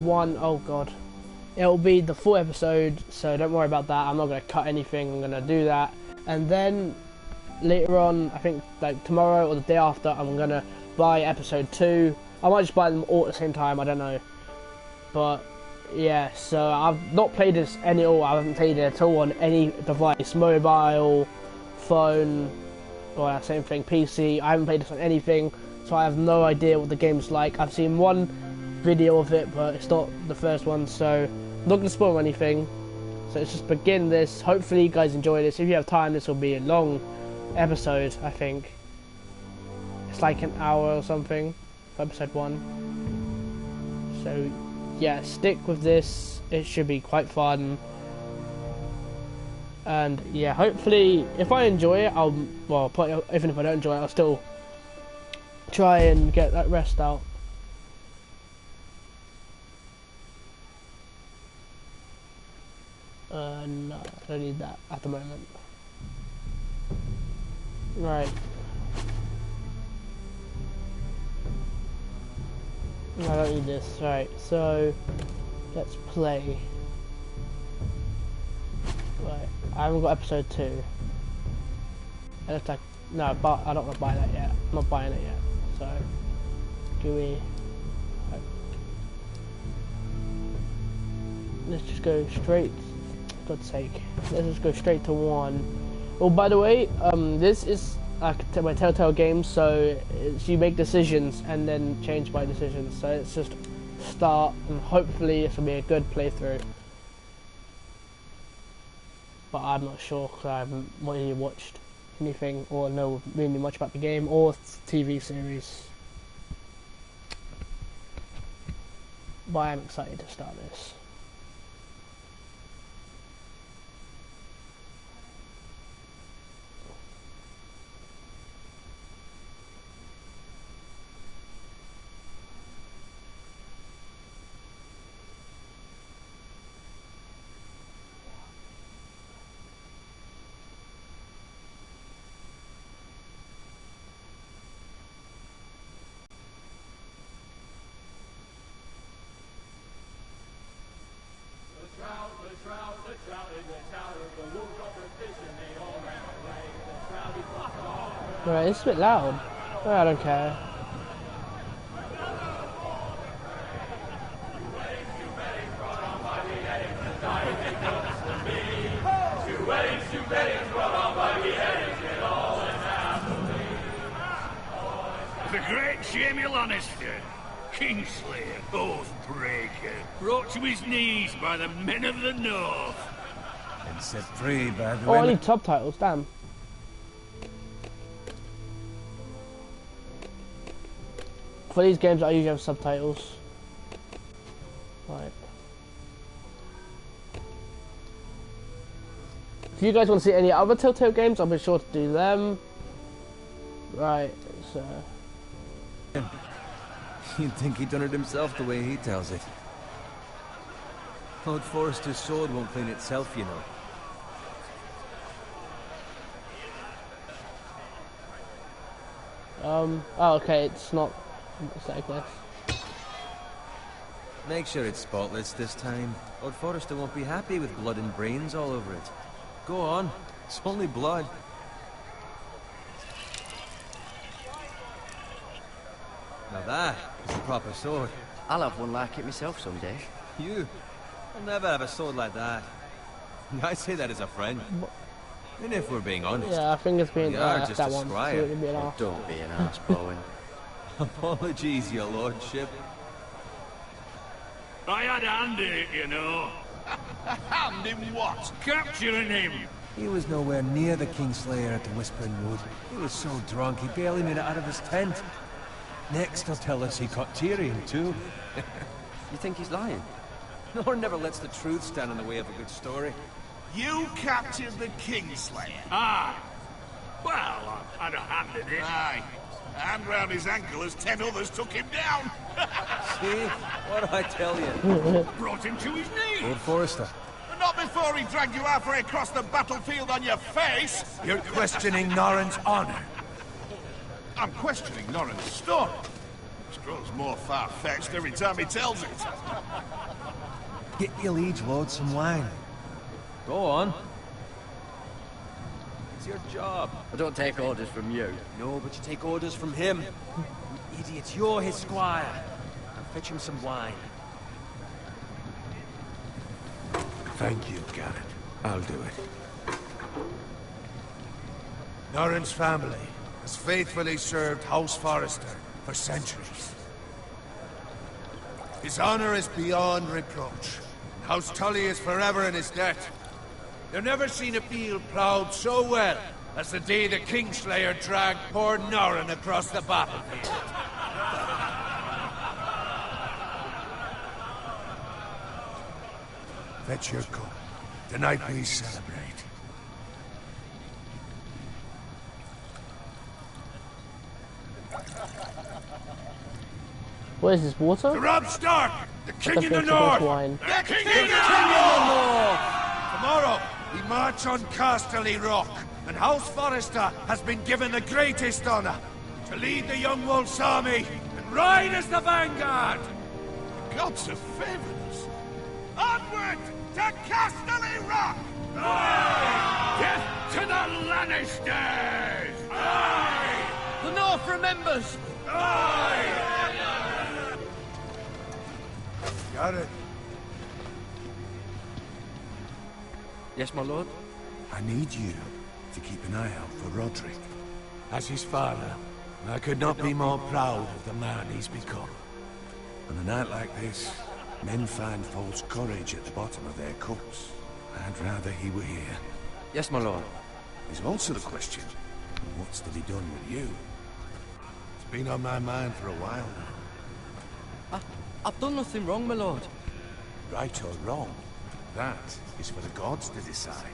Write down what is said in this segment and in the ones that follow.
one, oh god, it'll be the full episode, so don't worry about that. I'm not going to cut anything, I'm going to do that. And then later on, I think like tomorrow or the day after, I'm going to buy episode 2. I might just buy them all at the same time, I don't know. But yeah, so I've not played this I haven't played it at all on any device, mobile, phone, or same thing, PC. I haven't played this on anything, so I have no idea what the game's like. I've seen one video of it, but it's not the first one, so I'm not going to spoil anything. So let's just begin this. Hopefully you guys enjoy this. If you have time, this will be a long episode, I think. It's like an hour or something for episode 1. So yeah, stick with this. It should be quite fun. And yeah, hopefully if I enjoy it, even if I don't enjoy it, I'll still try and get that rest out. No, I don't need that at the moment. Right. I don't need this. Right, so let's play. Right, I haven't got episode 2. And it's like, no, but I don't want to buy that yet. I'm not buying it yet. So, GUI. Right. Let's just go straight. For God's sake, let's just go straight to 1. Oh, by the way, this is like my Telltale game, so you make decisions and then change by decisions. So it's just start, and hopefully this will be a good playthrough. But I'm not sure because I haven't really watched anything or know really much about the game or TV series. But I'm excited to start this. Right, it's a bit loud. Oh, I don't care. The great Jamie Lannister, Kingslayer, Oathbreaker, brought to his knees by the men of the North. And set free by the I need subtitles, damn. For these games I usually have subtitles. Right. If you guys want to see any other Telltale games, I'll be sure to do them. Right, so... You'd think he'd done it himself the way he tells it. Lord Forrester's sword won't clean itself, you know. Oh, okay, it's not... It's like this. Make sure it's spotless this time. Lord Forrester won't be happy with blood and brains all over it. Go on. It's only blood. Now that is a proper sword. I'll have one like it myself someday. You? I'll never have a sword like that. I say that as a friend. And if we're being honest... Yeah, I think it's being just that a one. scribe. Don't be an arse, Bowen. Apologies, your lordship. I had a hand in it, you know. Hand in what? Capturing him. He was nowhere near the Kingslayer at the Whispering Wood. He was so drunk he barely made it out of his tent. Next he'll tell us he caught Tyrion too. You think he's lying? Nor never lets the truth stand in the way of a good story. You captured the Kingslayer. Ah. Well, I had a hand in it. Aye. And round his ankle as 10 others took him down. See? What I tell you? Brought him to his knees. Lord Forrester. But not before he dragged you halfway across the battlefield on your face. You're questioning Norrin's honor. I'm questioning Norrin's story. It grows more far-fetched every time he tells it. Get your liege lord some wine. Go on. It's your job. I don't take orders from you. No, but you take orders from him. You idiot, you're his squire. Now fetch him some wine. Thank you, Garrett. I'll do it. Norrin's family has faithfully served House Forrester for centuries. His honor is beyond reproach. House Tully is forever in his debt. You've never seen a field ploughed so well as the day the Kingslayer dragged poor Norrin across the battlefield. Fetch your cup. Tonight we celebrate. What is this, water? To Robb Stark, the king in the That's north! wine. The king in the north! Tomorrow, we march on Casterly Rock, and House Forrester has been given the greatest honor to lead the Young Wolf's army and ride as the vanguard! The gods have favored us. Onward to Casterly Rock! Aye! Death to the Lannisters! Aye! The North remembers! Aye! Got it. Yes, my lord? I need you to keep an eye out for Roderick. As his father, I could not be more proud of the man he's become. On a night like this, men find false courage at the bottom of their cups. I'd rather he were here. Yes, my lord. There's also the question, what's to be done with you? It's been on my mind for a while now. I've done nothing wrong, my lord. Right or wrong, that is for the gods to decide.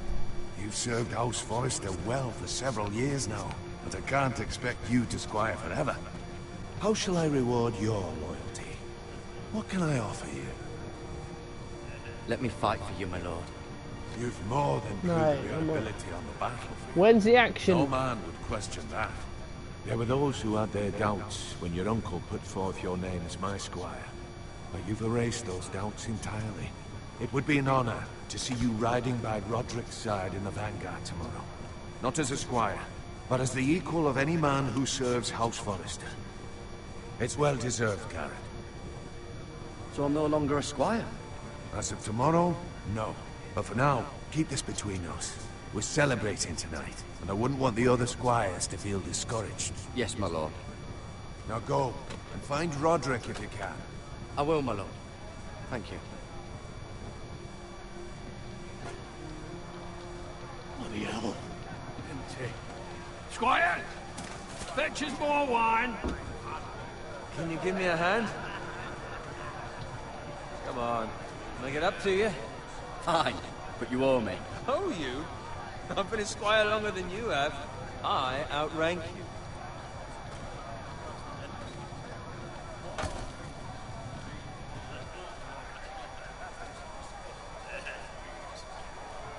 You've served House Forrester well for several years now, and I can't expect you to squire forever. How shall I reward your loyalty? What can I offer you? Let me fight for you, my lord. You've more than No, proved your I'm not. ability on the battlefield. When's the action? No man would question that. There were those who had their doubts when your uncle put forth your name as my squire. But you've erased those doubts entirely. It would be an honor to see you riding by Roderick's side in the vanguard tomorrow. Not as a squire, but as the equal of any man who serves House Forrester. It's well deserved, Garrett. So I'm no longer a squire? As of tomorrow, no. But for now, keep this between us. We're celebrating tonight, and I wouldn't want the other squires to feel discouraged. Yes, my lord. Now go, and find Roderick if you can. I will, my lord. Thank you. Bloody hell. Empty. Squire! Fetch us more wine! Can you give me a hand? Come on. Can I get up to you? Fine, but you owe me. Oh, you? I've been a squire longer than you have. I outrank you.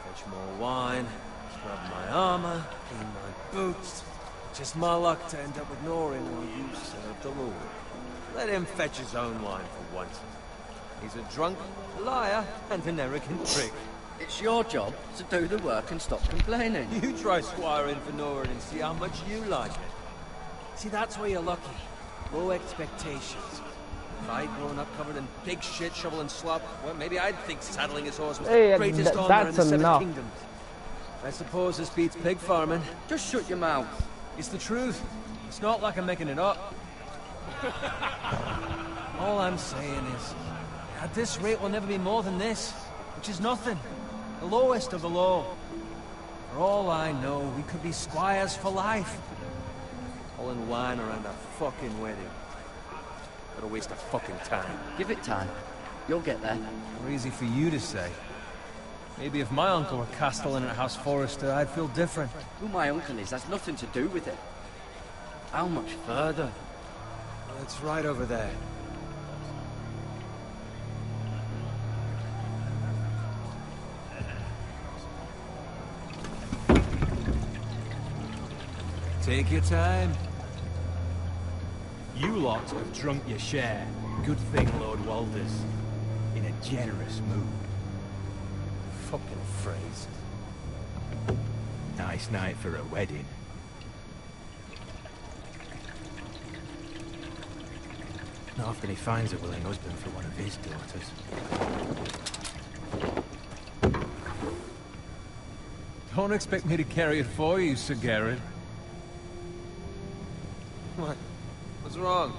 Fetch more wine, scrub my armor, clean my boots. Just my luck to end up with Norrin while you serve the Lord. Let him fetch his own wine for once. He's a drunk, a liar, and an arrogant prick. It's your job to do the work and stop complaining. You try squiring for Norrin and see how much you like it. See, that's where you're lucky. Low expectations. If I'd grown up covered in pig shit, shovel and slop, well, maybe I'd think saddling his horse was Hey, the greatest honor in that's the Seven enough. Kingdoms. I suppose this beats pig farming. Just shut your mouth. It's the truth. It's not like I'm making it up. All I'm saying is, at this rate we'll never be more than this, which is nothing. The lowest of the low. For all I know, we could be squires for life. All in wine around a fucking wedding. What a waste of fucking time. Give it time. You'll get there. Or easy for you to say. Maybe if my uncle were castellan at House Forrester, I'd feel different. Who my uncle is has nothing to do with it. How much further? It's right over there. Take your time. You lot have drunk your share. Good thing Lord Walder's in a generous mood. Fucking phrase. Nice night for a wedding. Not often he finds a willing husband for one of his daughters. Don't expect me to carry it for you, Sir Garrett. What? What's wrong?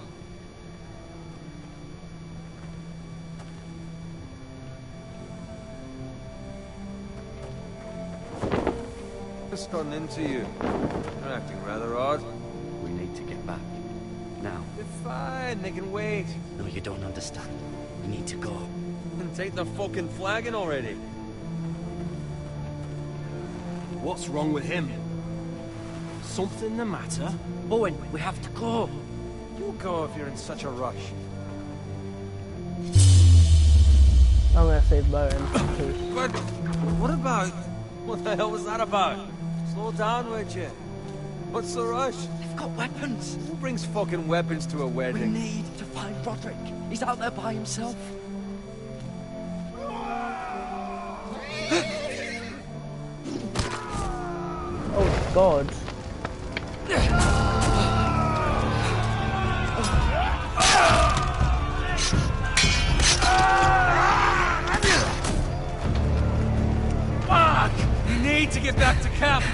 What's gotten into you? You're acting rather odd. We need to get back. Now. They're fine, they can wait. No, you don't understand. We need to go. Then take the fucking flagon already. What's wrong with him? Something the matter? Owen, we have to go. You go if you're in such a rush. I'm gonna save Bowen. But what about... What the hell was that about? Slow down, would you? What's the rush? They've got weapons. Who brings fucking weapons to a We wedding? need to find Roderick. He's out there by himself. Oh God. Fuck! We need to get back to camp!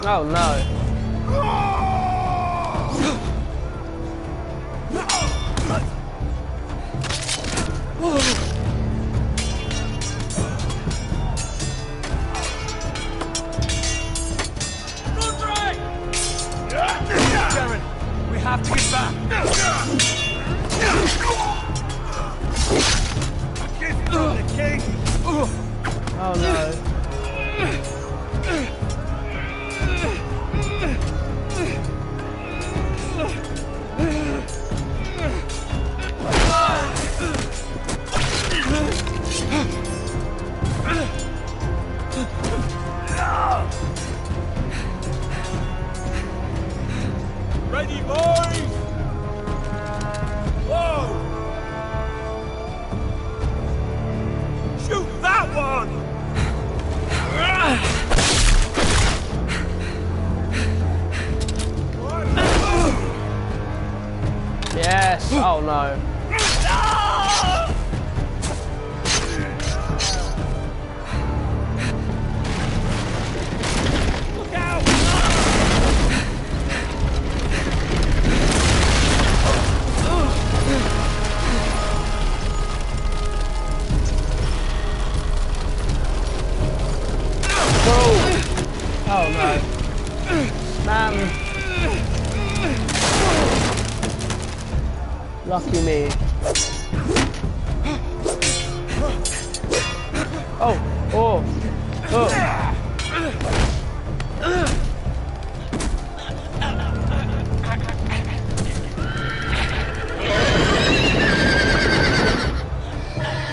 Oh no. Garrett, we have to get back! The king! Oh no. Ready, boys! Whoa! Shoot that one! Yes. Oh no. Look out! Oh no. Lucky me. Oh, oh, oh.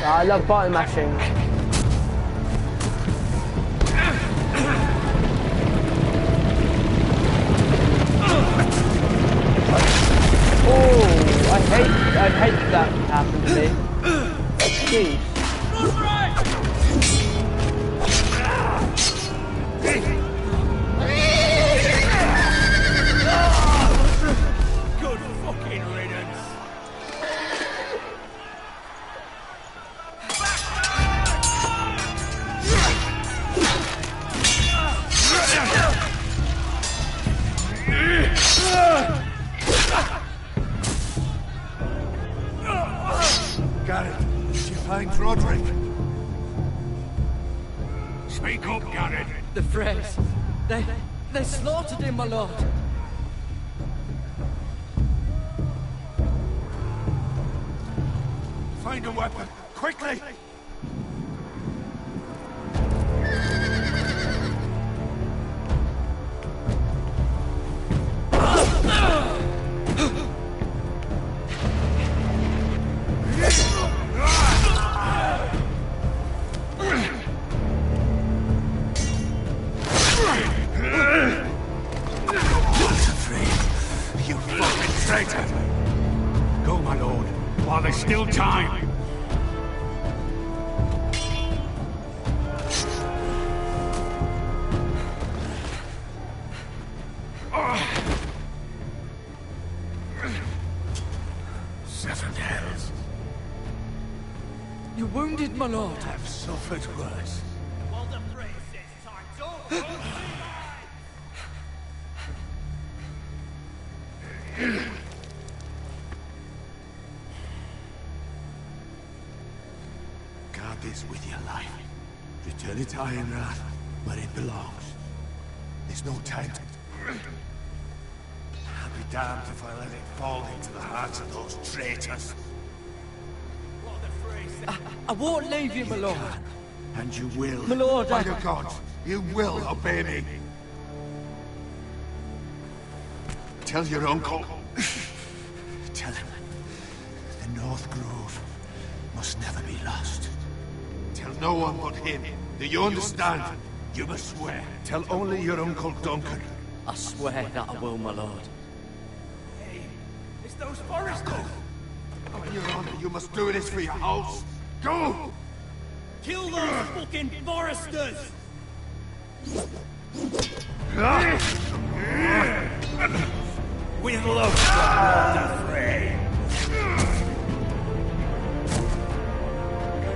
I love button mashing. Oh, I'd hate that happened to me. Jeez. Good fucking riddance. Garrett, did you find Roderick? Speak up, Garrett. The Freys. They slaughtered him, my lord. Find a weapon, quickly! You fucking You're wounded, my lord. I've suffered worse. Guard this with your life. Return it to Ironrath, where it belongs. There's no time to... I'll be damned if I let it fall into the hands of those traitors. I won't leave you, my lord. And you will. My lord, By the gods, you will obey me. Tell your uncle. Tell him the North Grove must never be lost. Tell no one but him. Do you understand? You must swear. Tell only your Uncle Duncan. I swear that I will, my lord. Hey, it's those Foresters! On your honor, you must do this for your house. Go! Kill those fucking Foresters! We've lost the fray.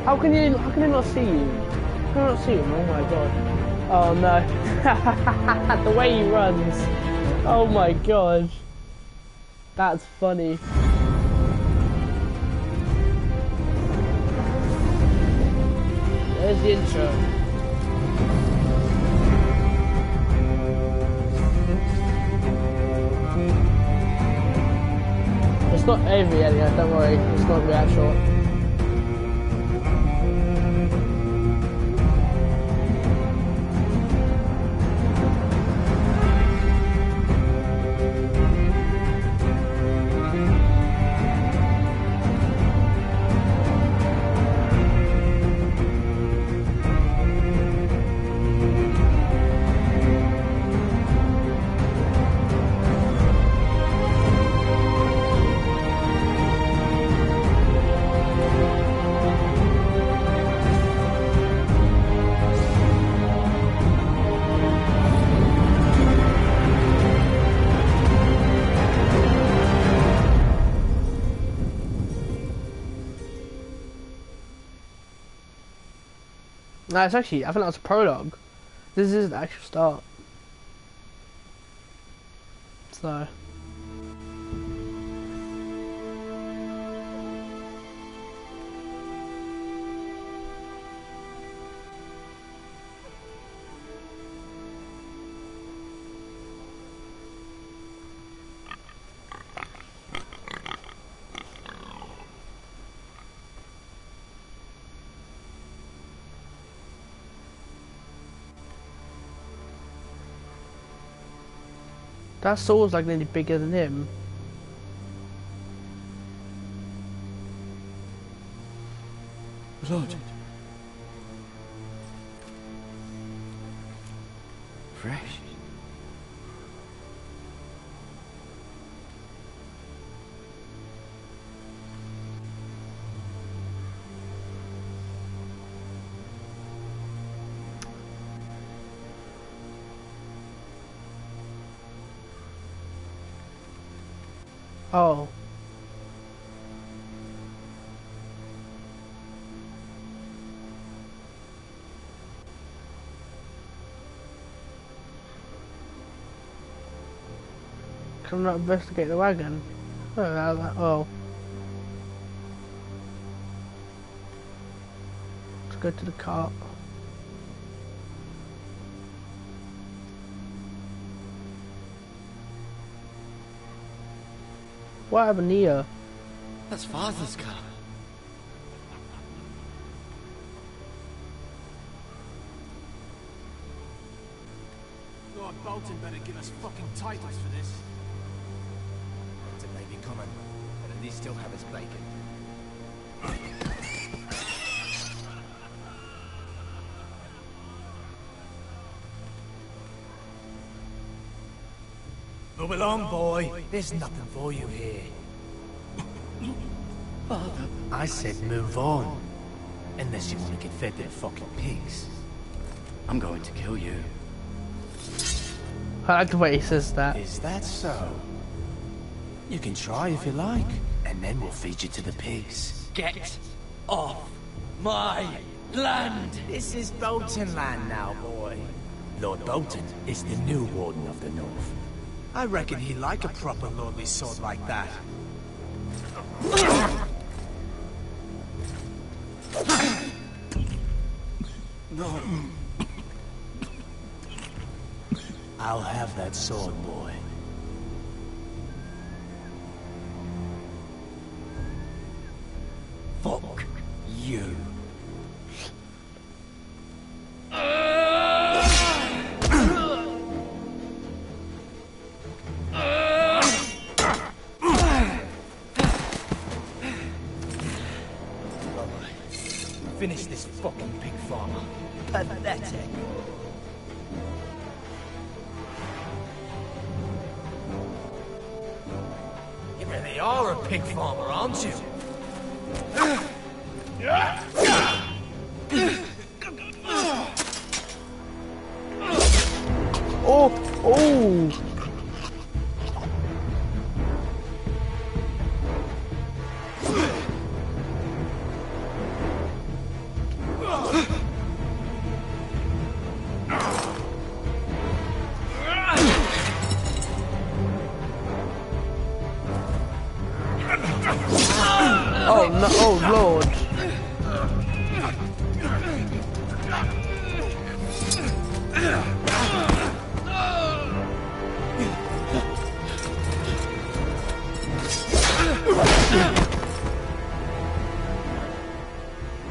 How can he not see you? How can I not see him? Oh my god. Oh no. The way he runs. Oh my god. That's funny. There's the intro. It's not over yet, don't worry. It's not going to be that short. No, it's actually, I think that was a prologue. This is the actual start. So. That sword's like nearly bigger than him. Lord. Fresh. Oh. Can I not investigate the wagon? Oh. Let's go to the cart. What happened here? That's Father's car. Lord Bolton better give us fucking titles for this. It may be common, but at least still have its bacon. Move along, boy. There's nothing for you here. Father. I said move on. Unless you want to get fed to the fucking pigs. I'm going to kill you. I like the way he says that. Is that so? You can try if you like, and then we'll feed you to the pigs. Get off my land. This is Bolton land now, boy. Lord Bolton is the new Warden of the North. I reckon he'd like a proper lordly sword like that. No. I'll have that sword, boy. Fuck you. Finish this fucking pig farmer. Pathetic. You really are a pig farmer, aren't you? Oh, oh. Oh no, oh lord.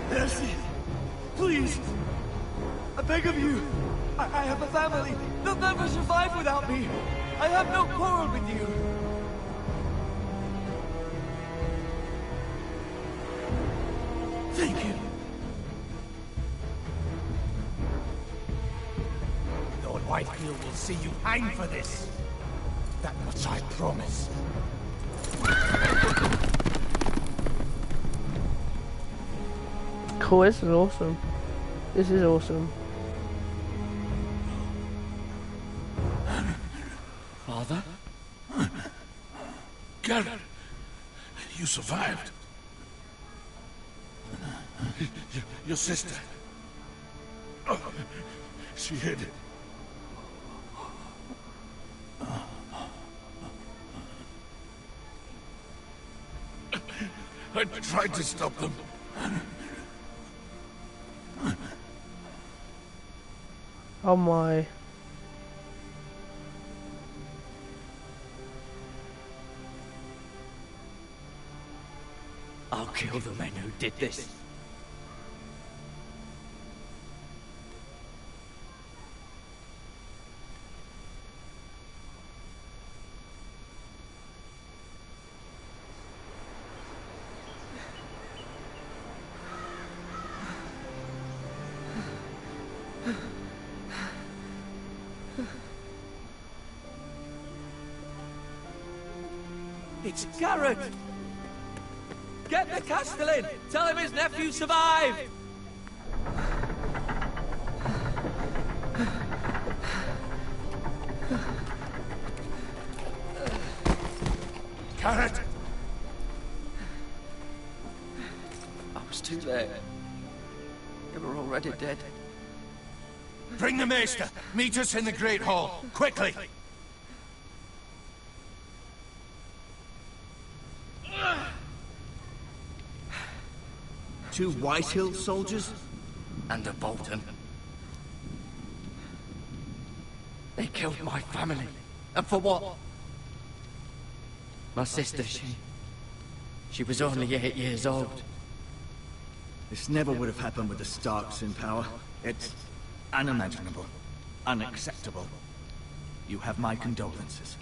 Mercy. Please. I beg of you. I have a family. They'll never survive without me. I have no quarrel with you. Thank you. Lord Whitehill will see you hang for this. That much I promise. Cool, this is awesome. This is awesome. Father? Garrett, you survived. Your sister. Oh, she hid. I tried to stop them. Oh my. I'll kill the men who did this. It's Garrett! Get the Castellan! Tell him his nephew survived! Garrett! I was too late. They were already dead. Bring the Maester! Meet us in the Great Hall! Quickly! Two Whitehill soldiers? And a Bolton. They killed my family. And for what? My sister, she was only 8 years old. This never would have happened with the Starks in power. It's unimaginable. Unacceptable. You have my condolences.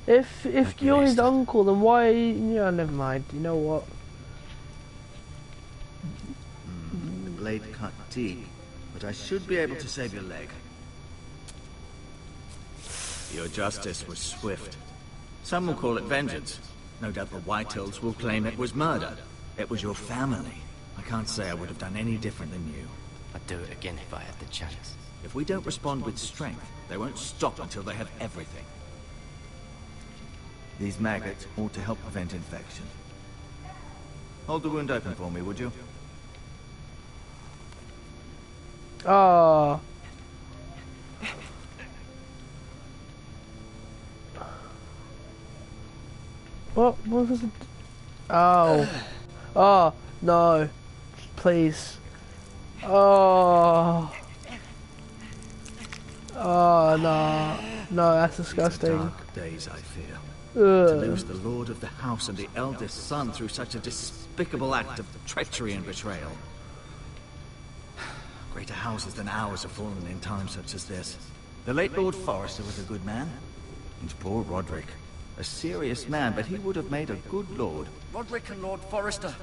If you're his uncle, then why? Yeah, never mind. You know what? The blade cut deep, but I should be able to save your leg. Your justice was swift. Some will call it vengeance. No doubt the Whitehills will claim it was murder. It was your family. I can't say I would have done any different than you. I'd do it again if I had the chance. If we don't respond with strength, they won't stop until they have everything. These maggots ought to help prevent infection. Hold the wound open for me, would you? Oh. What was it? Oh. Oh, no. Please. Oh. Oh, no. No, that's disgusting. Dark days, I fear. Ugh. To lose the lord of the house and the eldest son through such a despicable act of treachery and betrayal. Greater houses than ours have fallen in times such as this. The late Lord Forrester was a good man. And poor Roderick. A serious man, but he would have made a good lord. Roderick and Lord Forrester.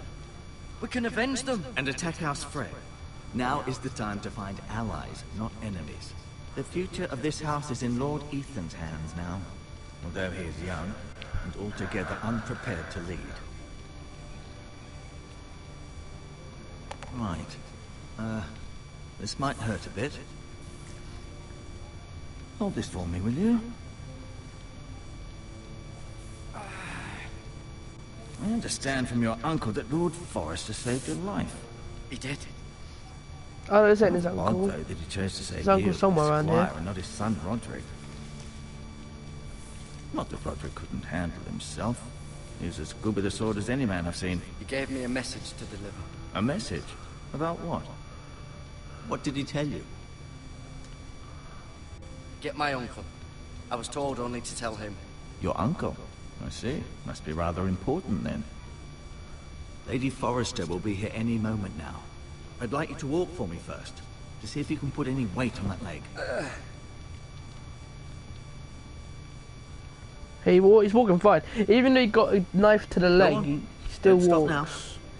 We can avenge them. And attack House Frey. Now is the time to find allies, not enemies. The future of this house is in Lord Ethan's hands now. Although he is young, and altogether unprepared to lead. Right. This might hurt a bit. Hold this for me, will you? I understand from your uncle that Lord Forrester saved your life. He did. Oh, this ain't his uncle. Odd, though, that he chose to save His uncle's you, somewhere the around squire, here. and not his son Roderick. Not that Roderick couldn't handle himself. He was as good with a sword as any man I've seen. He gave me a message to deliver. A message? About what? What did he tell you? Get my uncle. I was told only to tell him. Your uncle? I see. Must be rather important then. Lady Forrester will be here any moment now. I'd like you to walk for me first, to see if you can put any weight on that leg. He's walking fine. Even though he got a knife to the leg, he still Don't stop walks. now.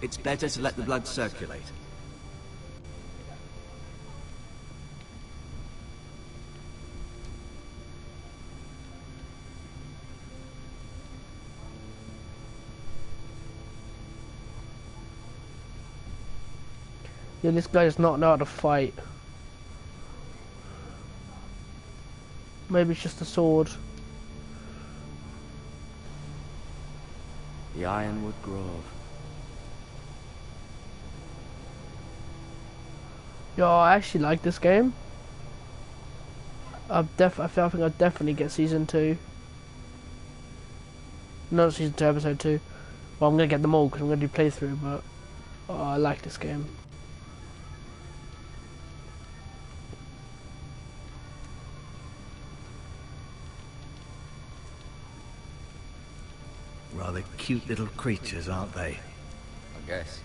It's better to let the blood circulate. Yeah, this guy does not know how to fight. Maybe it's just a sword. The Ironwood Grove. Yo, I actually like this game. I think I'll definitely get season 2. Not season 2, episode 2. Well, I'm gonna get them all because I'm gonna do playthrough, but I like this game. Rather cute little creatures, aren't they? I guess.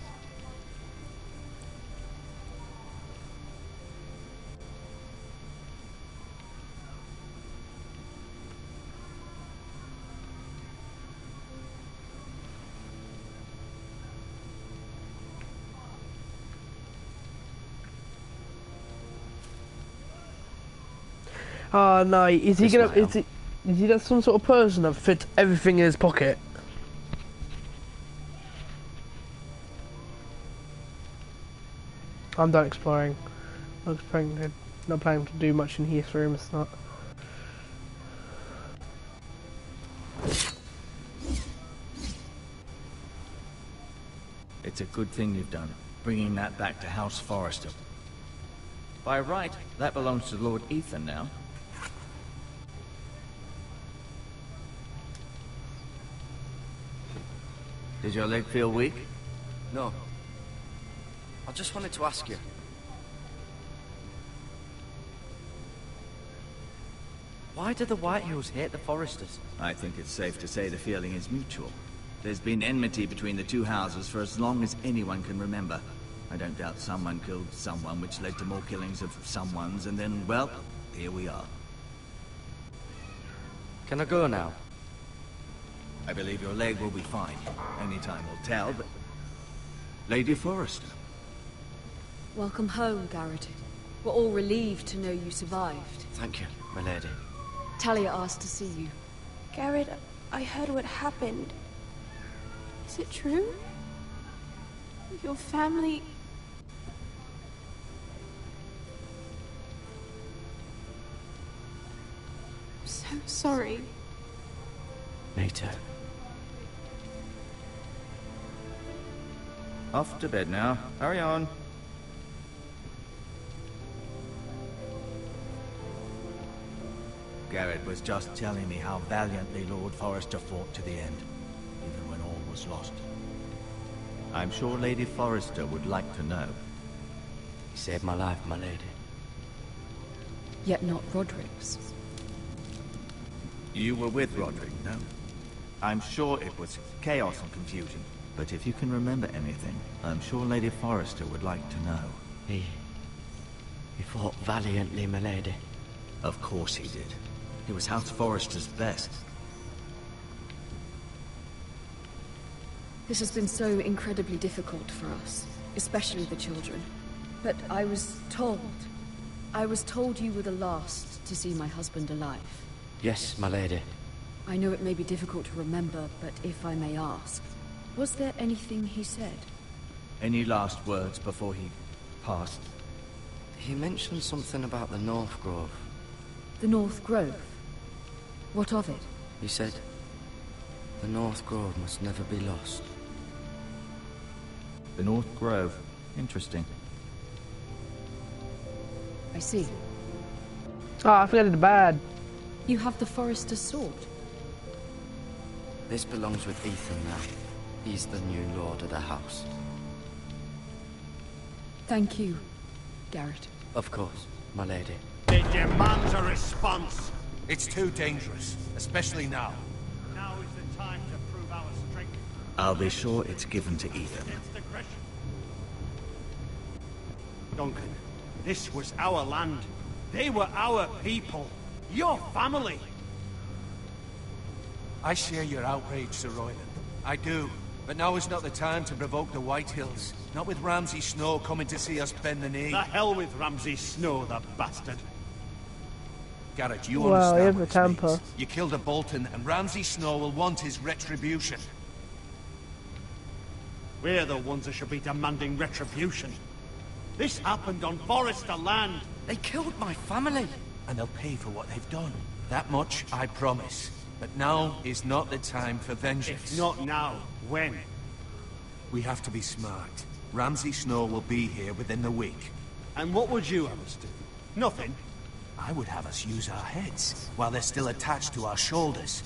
Oh no, is he gonna? Ismail. Is he that some sort of person that fits everything in his pocket? I'm done exploring. Not planning to do much in Heath room. It's not. It's a good thing you've done, bringing that back to House Forrester. By right, that belongs to Lord Ethan now. Did your leg feel weak? No. I just wanted to ask you. Why do the Whitehills hate the Forresters? I think it's safe to say the feeling is mutual. There's been enmity between the two houses for as long as anyone can remember. I don't doubt someone killed someone, which led to more killings of someone's, and then, well, here we are. Can I go now? I believe your leg will be fine. Only time will tell, but... Lady Forrester. Welcome home, Garrett. We're all relieved to know you survived. Thank you, my lady. Talia asked to see you. Garrett, I heard what happened. Is it true? Your family... I'm so sorry. Me too. Off to bed now. Hurry on. Garrett was just telling me how valiantly Lord Forrester fought to the end, even when all was lost. I'm sure Lady Forrester would like to know. He saved my life, my lady. Yet not Roderick's. You were with Roderick, no? I'm sure it was chaos and confusion, but if you can remember anything, I'm sure Lady Forrester would like to know. He fought valiantly, my lady. Of course he did. He was House Forrester's best. This has been so incredibly difficult for us, especially the children. But I was told you were the last to see my husband alive. Yes, my lady. I know it may be difficult to remember, but if I may ask, was there anything he said? Any last words before he passed? He mentioned something about the North Grove. The North Grove? What of it? He said, the North Grove must never be lost. The North Grove. Interesting. I see. Oh, I forgot the bad. You have the Forrester's sword. This belongs with Ethan now. He's the new lord of the house. Thank you, Garrett. Of course, my lady. It demands a response. It's too dangerous, especially now. Now is the time to prove our strength. I'll be sure it's given to Ethan. Against aggression. Duncan, this was our land. They were our people. Your family. I share your outrage, Sir Royland. I do. But now is not the time to provoke the Whitehills. Not with Ramsay Snow coming to see us bend the knee. The hell with Ramsay Snow, the bastard. Garrett, you Well, understand you have what a this temper. means. You killed a Bolton, and Ramsay Snow will want his retribution. We're the ones that should be demanding retribution. This happened on Forrester land. They killed my family. And they'll pay for what they've done. That much, I promise. But now is not the time for vengeance. If not now, when? We have to be smart. Ramsay Snow will be here within the week. And what would you have us do? Nothing. I would have us use our heads, while they're still attached to our shoulders.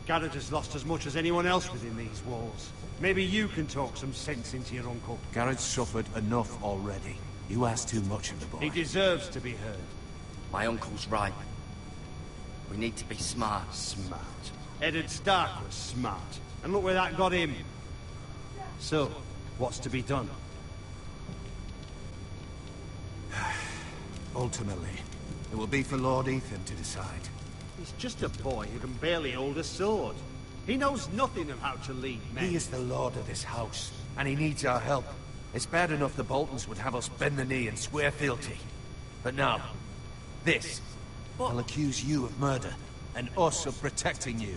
Garrett has lost as much as anyone else within these walls. Maybe you can talk some sense into your uncle. Garrett's suffered enough already. You ask too much of the boy. He deserves to be heard. My uncle's right. We need to be smart. Smart. Eddard Stark was smart. And look where that got him. So, what's to be done? Ultimately, it will be for Lord Ethan to decide. He's just a boy who can barely hold a sword. He knows nothing of how to lead men. He is the lord of this house, and he needs our help. It's bad enough the Boltons would have us bend the knee and swear fealty. But now, this. They'll accuse you of murder, and us of protecting you.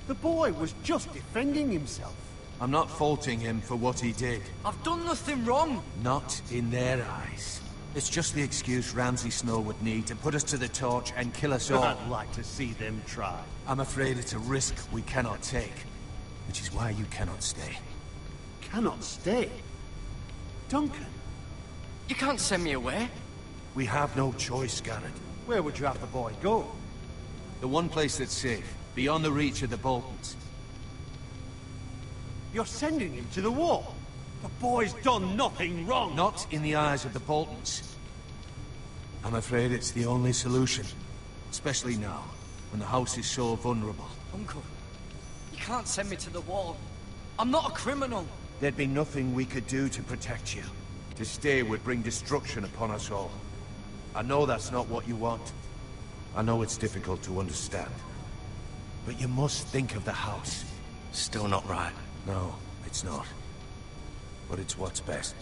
The boy was just defending himself. I'm not faulting him for what he did. I've done nothing wrong. Not in their eyes. It's just the excuse Ramsay Snow would need to put us to the torch and kill us all. I'd like to see them try. I'm afraid it's a risk we cannot take, which is why you cannot stay. Cannot stay? Duncan? You can't send me away. We have no choice, Garrett. Where would you have the boy go? The one place that's safe, beyond the reach of the Boltons. You're sending him to the wall? The boy's done nothing wrong! Not in the eyes of the Boltons. I'm afraid it's the only solution. Especially now, when the house is so vulnerable. Uncle, you can't send me to the wall. I'm not a criminal. There'd be nothing we could do to protect you. To stay would bring destruction upon us all. I know that's not what you want. I know it's difficult to understand. But you must think of the house. Still not right. No, it's not. But it's what's best.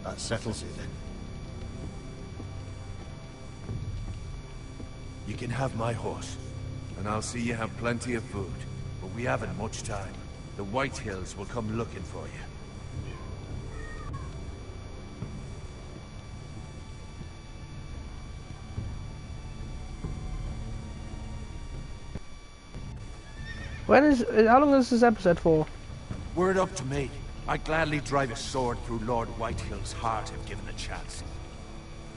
That settles it then. You can have my horse, and I'll see you have plenty of food. But we haven't much time. The Whitehills will come looking for you. How long is this episode for? Word up to me. I'd gladly drive a sword through Lord Whitehill's heart if given the chance.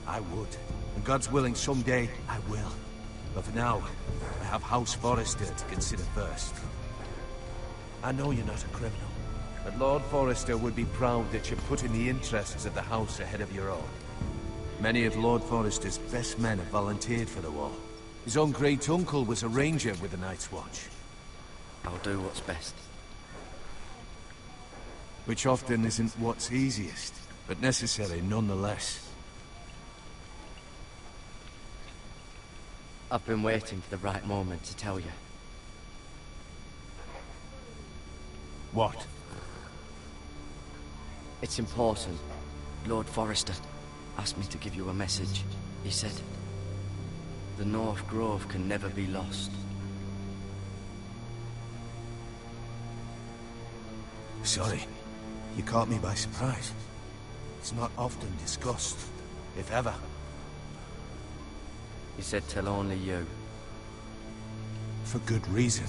I would. And God's willing, someday I will. But for now, I have House Forrester to consider first. I know you're not a criminal, but Lord Forrester would be proud that you're putting the interests of the house ahead of your own. Many of Lord Forrester's best men have volunteered for the war. His own great-uncle was a ranger with the Night's Watch. I'll do what's best. Which often isn't what's easiest, but necessary nonetheless. I've been waiting for the right moment to tell you. What? It's important. Lord Forrester asked me to give you a message. He said, the North Grove can never be lost. Sorry, you caught me by surprise. It's not often discussed, if ever. He said tell only you. For good reason.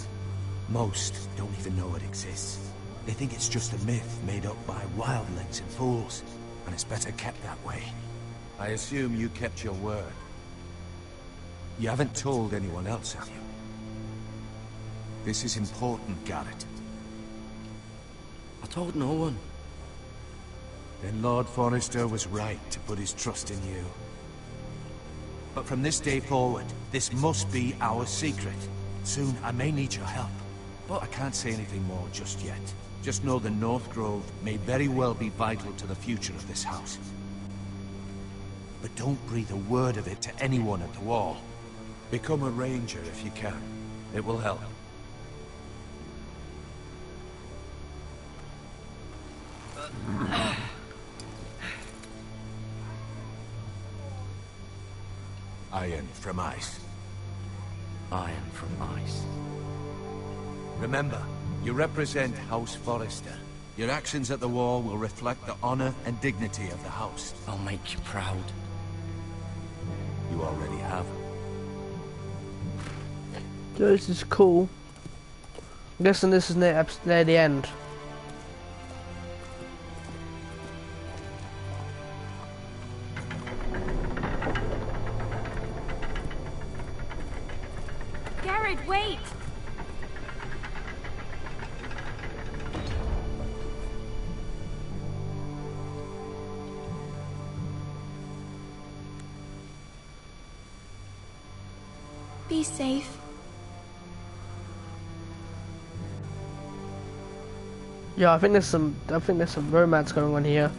Most don't even know it exists. They think it's just a myth made up by wildlings and fools, and it's better kept that way. I assume you kept your word. You haven't told anyone else, have you? This is important, Garrett. I told no one. Then Lord Forrester was right to put his trust in you. But from this day forward, this must be our secret. Soon, I may need your help. But I can't say anything more just yet. Just know the North Grove may very well be vital to the future of this house. But don't breathe a word of it to anyone at the wall. Become a ranger if you can. It will help. Iron from ice. Iron from ice. Remember, you represent House Forrester. Your actions at the war will reflect the honor and dignity of the house. I'll make you proud. You already have. This is cool. I'm guessing this is near the end. Garrett, wait! Be safe. Yeah, I think there's some romance going on here.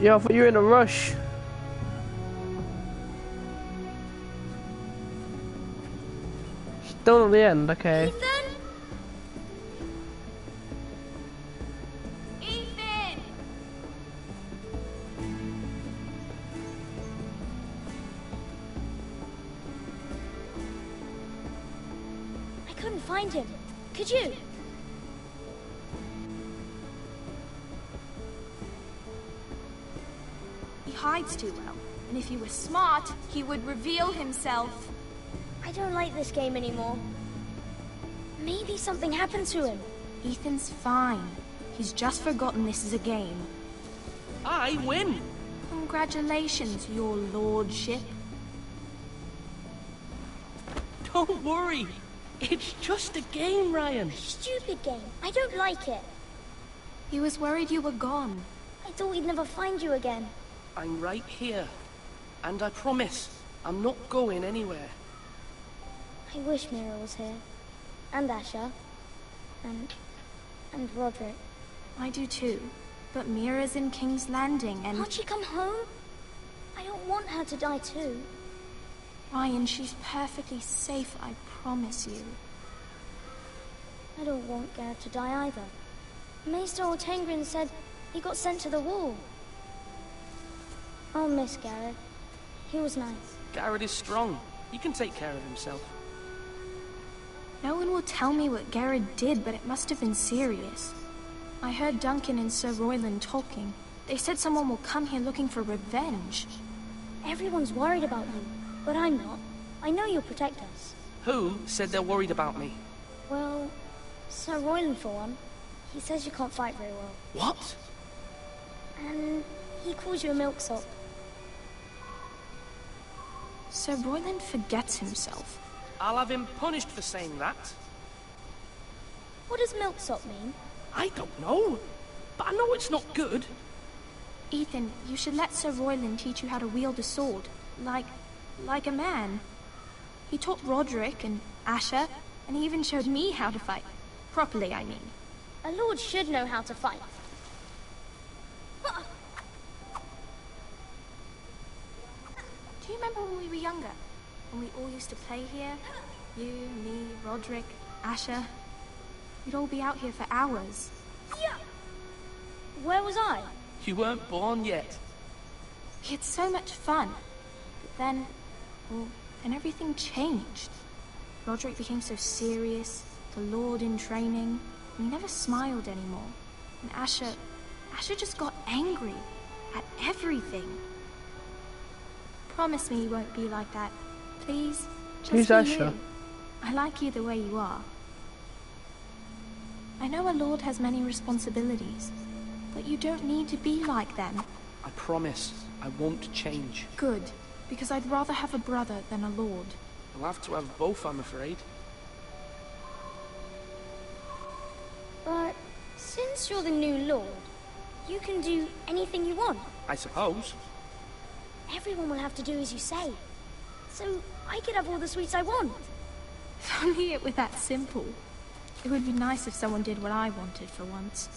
Yeah, I thought you were in a rush. Still at the end, okay. Ethan? Ethan! I couldn't find him. Could you? He hides too well, and if he was smart, he would reveal himself. I don't like this game anymore. Maybe something happened to him. Ethan's fine. He's just forgotten this is a game. I win! Congratulations, your lordship. Don't worry. It's just a game, Ryan. Stupid game. I don't like it. He was worried you were gone. I thought we'd never find you again. I'm right here. And I promise, I'm not going anywhere. I wish Mira was here. And Asher. And Roderick. I do too. But Mira's in King's Landing and... Can't she come home? I don't want her to die too. Ryan, she's perfectly safe, I promise you. I don't want Garrett to die either. Maester Ortengrin said he got sent to the wall. I'll miss Garrett. He was nice. Garrett is strong. He can take care of himself. No one will tell me what Garrett did, but it must have been serious. I heard Duncan and Sir Royland talking. They said someone will come here looking for revenge. Everyone's worried about you, but I'm not. I know you'll protect us. Who said they're worried about me? Well, Sir Royland for one. He says you can't fight very well. What? And he calls you a milksop. Sir Royland forgets himself. I'll have him punished for saying that. What does milksop mean? I don't know, but I know it's not good. Ethan, you should let Sir Royland teach you how to wield a sword. Like a man. He taught Roderick and Asher, and he even showed me how to fight. Properly, I mean. A lord should know how to fight. Do you remember when we were younger? When we all used to play here? You, me, Roderick, Asher. We'd all be out here for hours. Yeah. Where was I? You weren't born yet. We had so much fun. But then, well, then everything changed. Roderick became so serious, the Lord in training, and he never smiled anymore. And Asher just got angry at everything. Promise me you won't be like that, please. Just Who's be Asher? you. I like you the way you are. I know a lord has many responsibilities, but you don't need to be like them. I promise I won't change. Good, because I'd rather have a brother than a lord. I'll have to have both, I'm afraid. But since you're the new lord, you can do anything you want. I suppose. Everyone will have to do as you say. So I could have all the sweets I want. If only it were that simple. It would be nice if someone did what I wanted for once.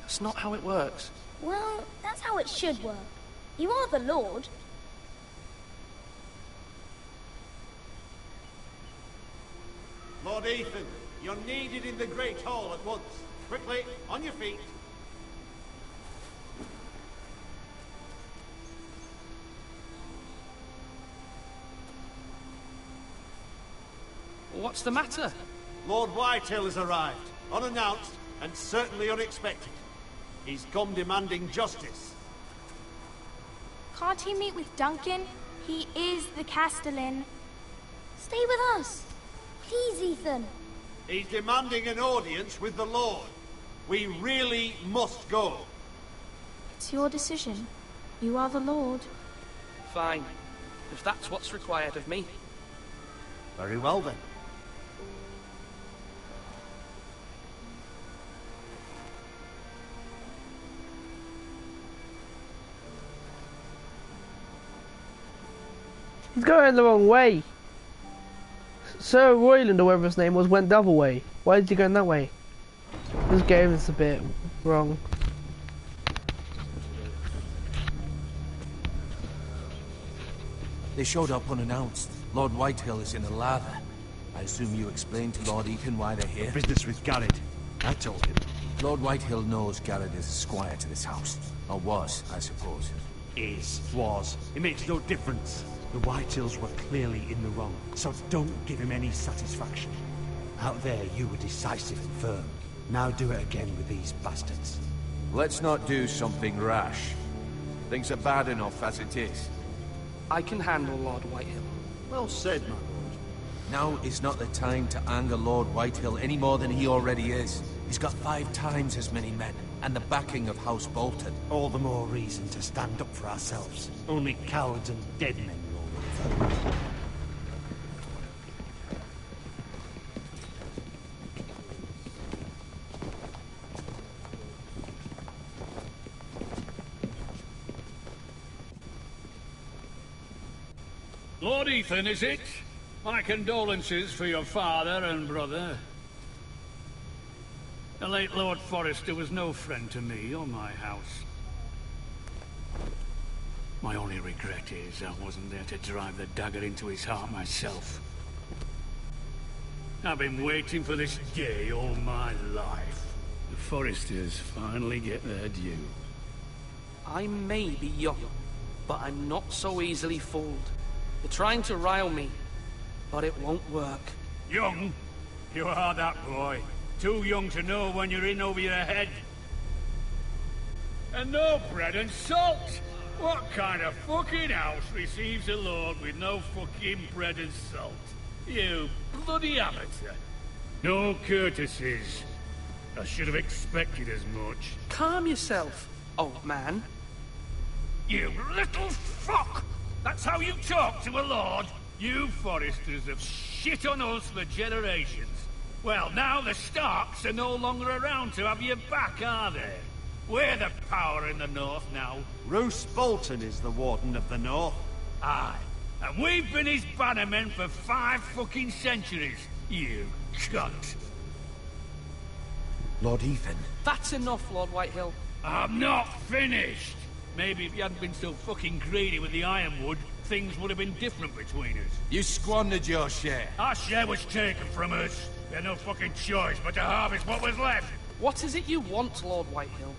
That's not how it works. Well, that's how it should work. You are the lord. Lord Ethan, you're needed in the Great Hall at once. Quickly, on your feet. What's the matter? Lord Whitehill has arrived, unannounced and certainly unexpected. He's come demanding justice. Can't he meet with Duncan? He is the Castellan. Stay with us. Please, Ethan. He's demanding an audience with the Lord. We really must go. It's your decision. You are the Lord. Fine. If that's what's required of me. Very well then. He's going the wrong way. Sir Royland, or whatever his name was, went the other way. Why is he going that way? This game is a bit wrong. They showed up unannounced. Lord Whitehill is in a lather. I assume you explained to Lord Ethan why they're here? Business with Garrett. I told him. Lord Whitehill knows Garrett is a squire to this house. Or was, I suppose. Was. It makes no difference. The Whitehills were clearly in the wrong, so don't give him any satisfaction. Out there, you were decisive and firm. Now do it again with these bastards. Let's not do something rash. Things are bad enough as it is. I can handle Lord Whitehill. Well said, my lord. Now is not the time to anger Lord Whitehill any more than he already is. He's got 5 times as many men, and the backing of House Bolton. All the more reason to stand up for ourselves. Only cowards and dead men will vote. Lord Ethan, is it? My condolences for your father and brother. The late Lord Forrester was no friend to me or my house. My only regret is I wasn't there to drive the dagger into his heart myself. I've been waiting for this day all my life. The Forresters finally get their due. I may be young, but I'm not so easily fooled. They're trying to rile me, but it won't work. Young? You are that boy. Too young to know when you're in over your head. And no bread and salt! What kind of fucking house receives a lord with no fucking bread and salt? You bloody amateur. No courtesies. I should have expected as much. Calm yourself, old man. You little fuck! That's how you talk to a lord? You Forresters have shit on us for generations. Well, now the Starks are no longer around to have your back, are they? We're the power in the north now. Roose Bolton is the Warden of the North. Aye. And we've been his bannermen for 5 fucking centuries, you cunt. Lord Ethan. That's enough, Lord Whitehill. I'm not finished. Maybe if you hadn't been so fucking greedy with the ironwood, things would have been different between us. You squandered your share. Our share was taken from us. We had no fucking choice but to harvest what was left. What is it you want, Lord Whitehill?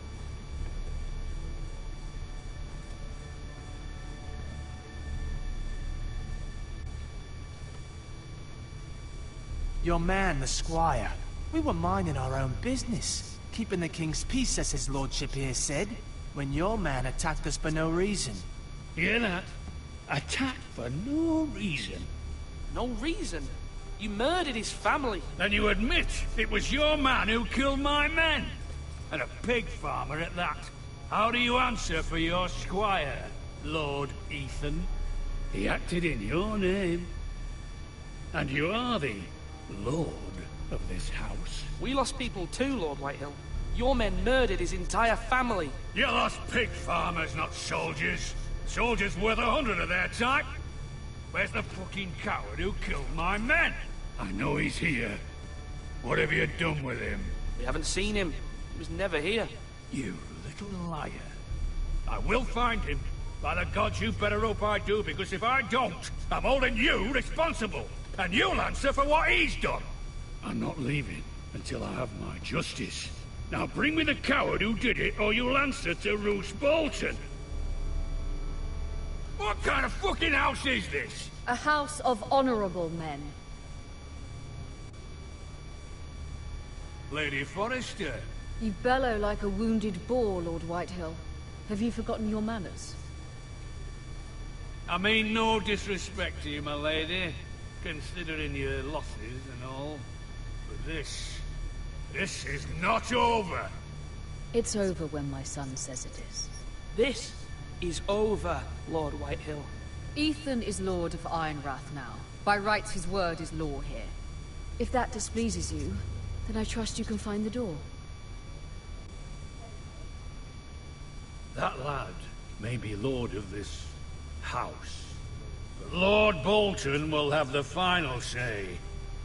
Your man, the squire. We were minding our own business, keeping the king's peace, as his lordship here said, when your man attacked us for no reason. Hear that? Attacked for no reason. No reason? You murdered his family. Then you admit it was your man who killed my men. And a pig farmer at that. How do you answer for your squire, Lord Ethan? He acted in your name. And you are the lord of this house. We lost people too, Lord Whitehill. Your men murdered his entire family. You lost pig farmers, not soldiers. Soldiers worth 100 of their type. Where's the fucking coward who killed my men? I know he's here. What have you done with him? We haven't seen him. He was never here. You little liar. I will find him. By the gods, you better hope I do, because if I don't, I'm holding you responsible. And you'll answer for what he's done. I'm not leaving until I have my justice. Now bring me the coward who did it, or you'll answer to Roose Bolton. What kind of fucking house is this? A house of honorable men. Lady Forrester. You bellow like a wounded boar, Lord Whitehill. Have you forgotten your manners? I mean no disrespect to you, my lady, considering your losses and all. But this is not over. It's over when my son says it is. This is over, Lord Whitehill. Ethan is Lord of Ironrath now. By rights, his word is law here. If that displeases you, then I trust you can find the door. That lad may be lord of this house, but Lord Bolton will have the final say.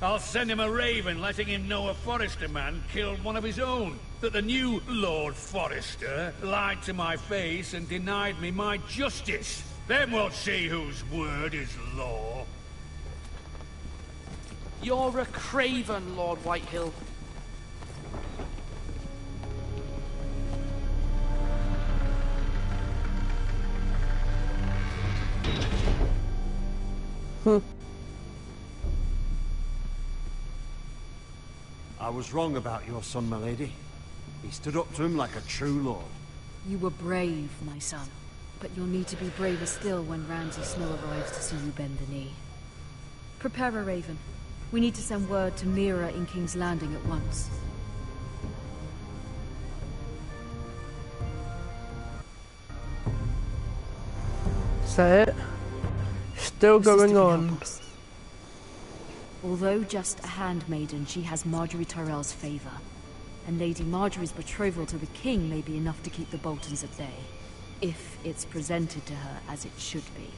I'll send him a raven letting him know a Forrester man killed one of his own. That the new Lord Forrester lied to my face and denied me my justice. Then we'll see whose word is law. You're a craven, Lord Whitehill. I was wrong about your son, my lady. He stood up to him like a true lord. You were brave, my son. But you'll need to be braver still when Ramsay Snow arrives to see you bend the knee. Prepare a raven. We need to send word to Mira in King's Landing at once. Is that it? Still going on. Although just a handmaiden, she has Marjorie Tyrell's favor. And Lady Marjorie's betrothal to the king may be enough to keep the Boltons at bay. If it's presented to her as it should be.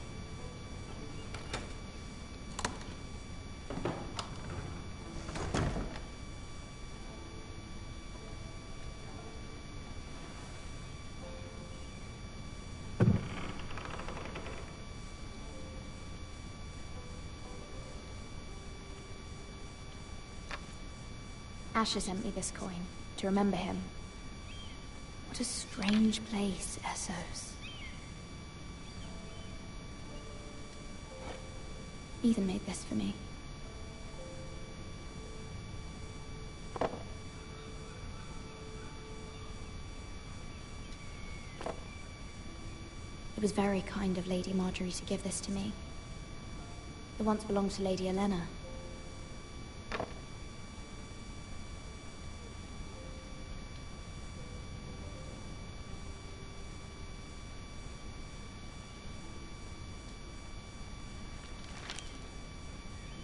Asher sent me this coin to remember him. What a strange place, Essos. Ethan made this for me. It was very kind of Lady Marjorie to give this to me. It once belonged to Lady Elena.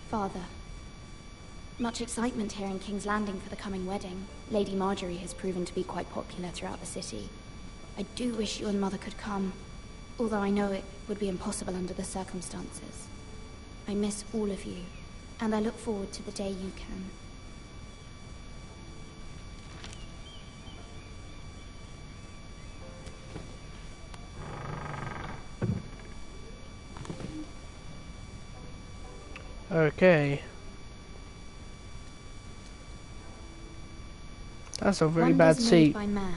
Father, much excitement here in King's Landing for the coming wedding. Lady Marjorie has proven to be quite popular throughout the city. I do wish you and Mother could come, although I know it would be impossible under the circumstances. I miss all of you, and I look forward to the day you can. Okay. That's a really bad Wonders made seat. by man,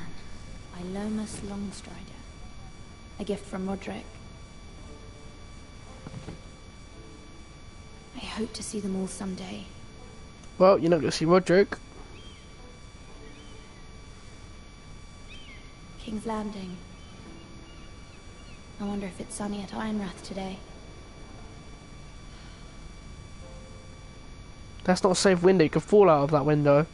by Lomas Longstrider. A gift from Roderick. I hope to see them all someday. Well, you're not going to see Roderick. King's Landing. I wonder if it's sunny at Ironrath today. That's not a safe window. You could fall out of that window.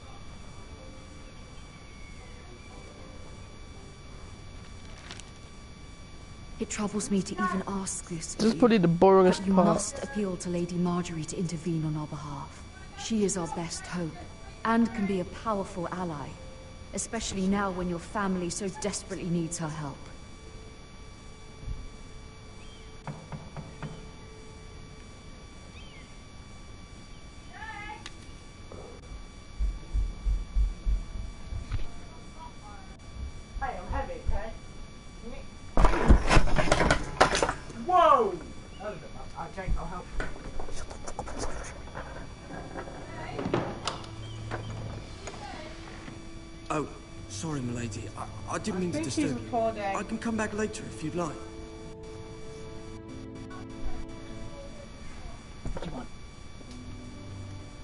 It troubles me to even ask this. This is probably the boringest but you part. must appeal to Lady Marjorie to intervene on our behalf. She is our best hope, and can be a powerful ally. Especially now when your family so desperately needs her help. Whoa! Okay, I'll help. Oh, sorry, milady. I didn't mean to disturb you. I can come back later if you'd like.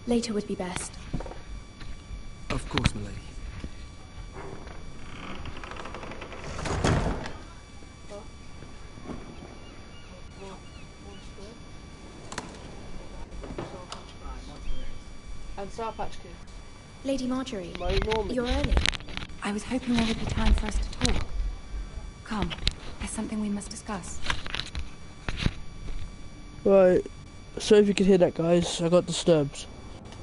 Later would be best. Of course, milady. And Sour Patch Kid. Lady Marjorie, Norman. you're early. I was hoping there would be time for us to talk. Come, there's something we must discuss. Right, so if you could hear that, guys, I got disturbed.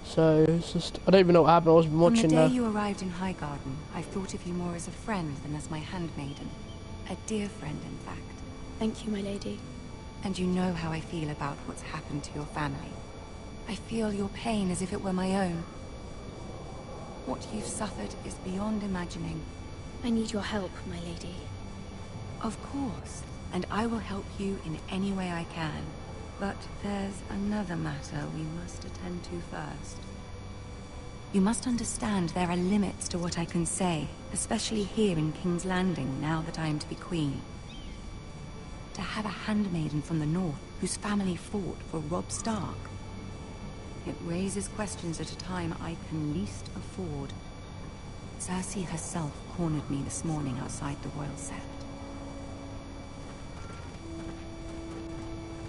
So it's just, I don't even know what happened. I was watching From the day you arrived in Highgarden, I've thought of you more as a friend than as my handmaiden. A dear friend, in fact. Thank you, my lady. And you know how I feel about what's happened to your family. I feel your pain as if it were my own. What you've suffered is beyond imagining. I need your help, my lady. Of course, and I will help you in any way I can. But there's another matter we must attend to first. You must understand there are limits to what I can say, especially here in King's Landing, now that I am to be queen. To have a handmaiden from the north whose family fought for Robb Stark. It raises questions at a time I can least afford. Cersei herself cornered me this morning outside the Royal Sept.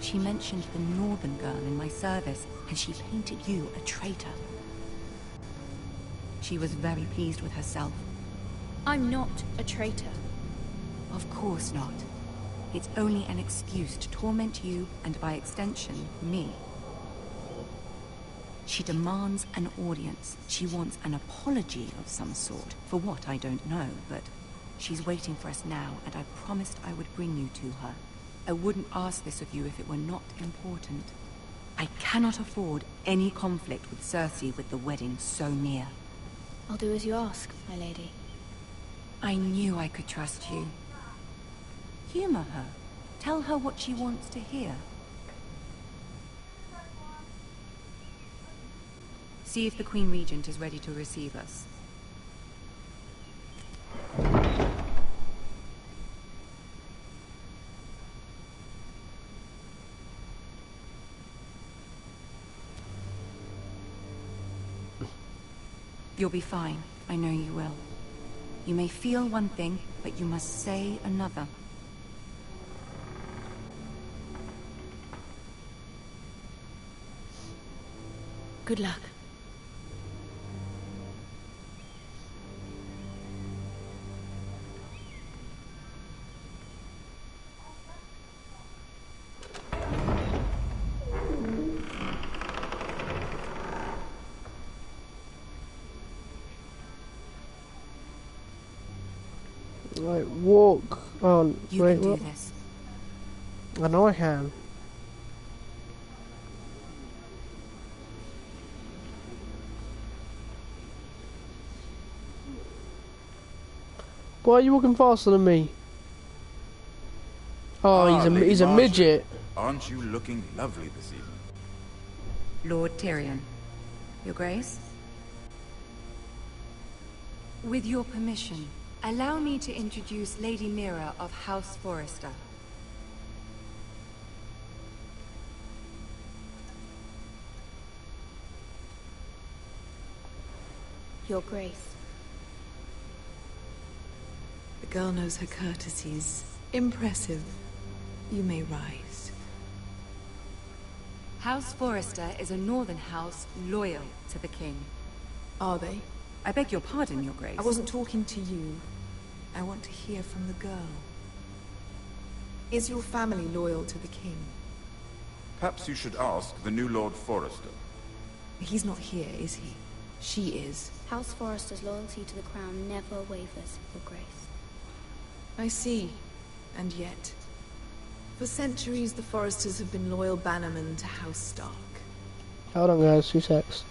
She mentioned the northern girl in my service, and she painted you a traitor. She was very pleased with herself. I'm not a traitor. Of course not. It's only an excuse to torment you, and by extension, me. She demands an audience. She wants an apology of some sort. For what, I don't know, but she's waiting for us now, and I promised I would bring you to her. I wouldn't ask this of you if it were not important. I cannot afford any conflict with Cersei with the wedding so near. I'll do as you ask, my lady. I knew I could trust you. Humor her. Tell her what she wants to hear. See if the Queen Regent is ready to receive us. You'll be fine. I know you will. You may feel one thing, but you must say another. Good luck. Right, walk on. You Wait, can do what? this. I know I can. Why are you walking faster than me? Oh, Lady he's a Marjorie, midget. Aren't you looking lovely this evening? Lord Tyrion. Your Grace? With your permission, allow me to introduce Lady Mira of House Forrester. Your Grace. The girl knows her courtesies. Impressive. You may rise. House Forrester is a northern house loyal to the king. Are they? I beg your pardon, Your Grace. I wasn't talking to you. I want to hear from the girl. Is your family loyal to the king? Perhaps you should ask the new Lord Forrester. He's not here, is he? She is. House Forrester's loyalty to the crown never wavers, Your Grace. I see. And yet, for centuries the Forresters have been loyal bannermen to House Stark. Hold on, guys. 2 secs.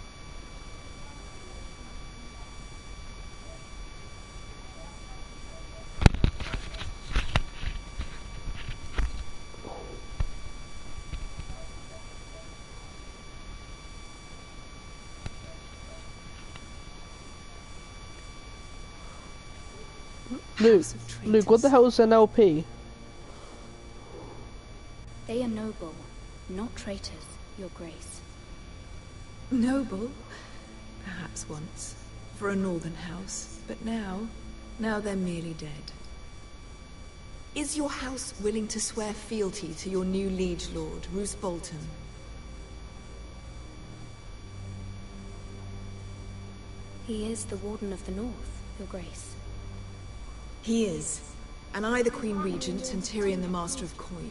Luke, what the hell is an LP? They are noble, not traitors, Your Grace. Noble? Perhaps once. For a northern house. But now they're merely dead. Is your house willing to swear fealty to your new liege lord, Roose Bolton? He is the Warden of the North, Your Grace. He is. And I the Queen Regent and Tyrion the Master of Coin.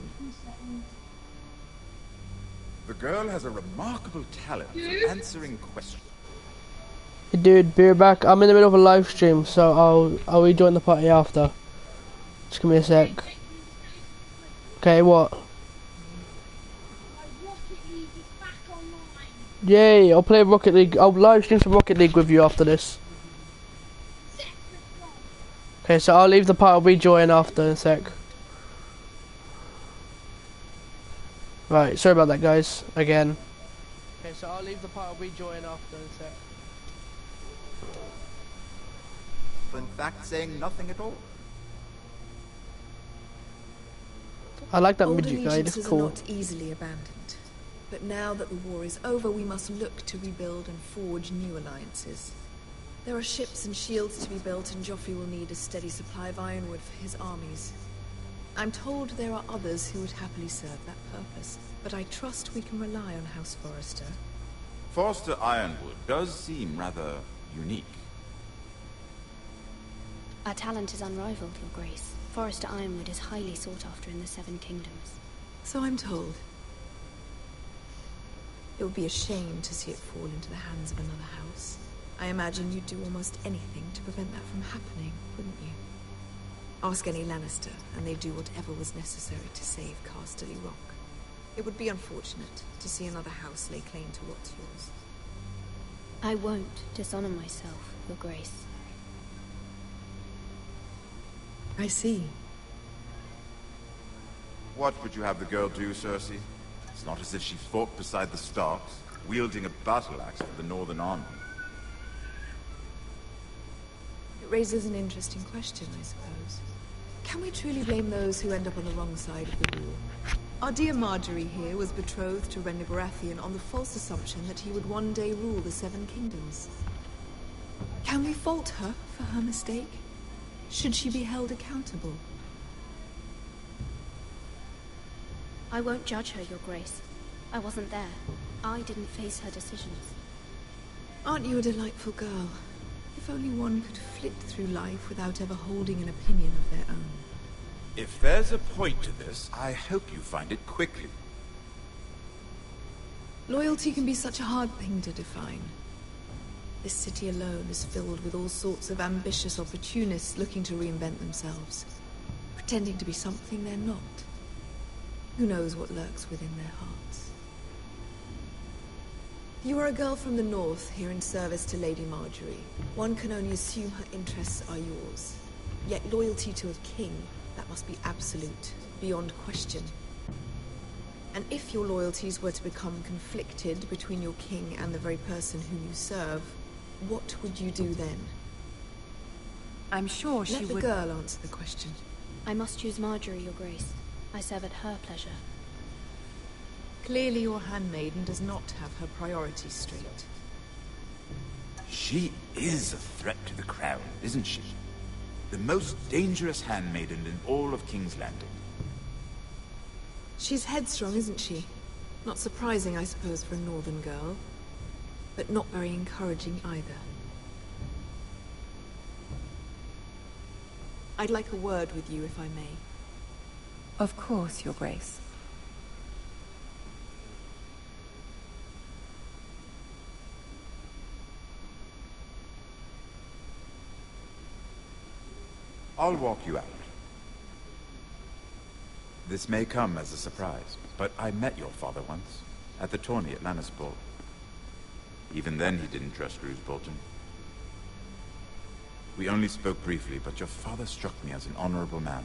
The girl has a remarkable talent for answering questions. Hey dude, be right back. I'm in the middle of a live stream, so I'll rejoin the party after. Just give me a sec. Okay, what? Yay, I'll play Rocket League. I'll live stream some Rocket League with you after this. Okay, so I'll leave the part, I'll rejoin after in a sec. Right, sorry about that guys, again. Okay, so I'll leave the part, I'll rejoin after in a sec. In fact, saying nothing at all. I like that Old midget guy, it's allegiances cool. are not easily abandoned. But now that the war is over, we must look to rebuild and forge new alliances. There are ships and shields to be built, and Joffrey will need a steady supply of ironwood for his armies. I'm told there are others who would happily serve that purpose, but I trust we can rely on House Forrester. Forrester Ironwood does seem rather unique. Our talent is unrivaled, Your Grace. Forrester Ironwood is highly sought after in the Seven Kingdoms. So I'm told. It would be a shame to see it fall into the hands of another house. I imagine you'd do almost anything to prevent that from happening, wouldn't you? Ask any Lannister, and they'd do whatever was necessary to save Casterly Rock. It would be unfortunate to see another house lay claim to what's yours. I won't dishonor myself, Your Grace. I see. What would you have the girl do, Cersei? It's not as if she fought beside the Starks, wielding a battle axe for the Northern Army. It raises an interesting question, I suppose. Can we truly blame those who end up on the wrong side of the war? Our dear Marjorie here was betrothed to Rhaegar Baratheon on the false assumption that he would one day rule the Seven Kingdoms. Can we fault her for her mistake? Should she be held accountable? I won't judge her, Your Grace. I wasn't there. I didn't face her decisions. Aren't you a delightful girl? If only one could flit through life without ever holding an opinion of their own. If there's a point to this, I hope you find it quickly. Loyalty can be such a hard thing to define. This city alone is filled with all sorts of ambitious opportunists looking to reinvent themselves, pretending to be something they're not. Who knows what lurks within their hearts? You are a girl from the north, here in service to Lady Marjorie. One can only assume her interests are yours. Yet loyalty to a king, that must be absolute, beyond question. And if your loyalties were to become conflicted between your king and the very person whom you serve, what would you do then? I'm sure she would... Let the girl answer the question. I must choose Marjorie, Your Grace. I serve at her pleasure. Clearly your handmaiden does not have her priorities straight. She is a threat to the crown, isn't she? The most dangerous handmaiden in all of King's Landing. She's headstrong, isn't she? Not surprising, I suppose, for a northern girl. But not very encouraging either. I'd like a word with you, if I may. Of course, Your Grace. I'll walk you out. This may come as a surprise, but I met your father once, at the tourney at Lannisport. Even then he didn't trust Roose Bolton. We only spoke briefly, but your father struck me as an honorable man.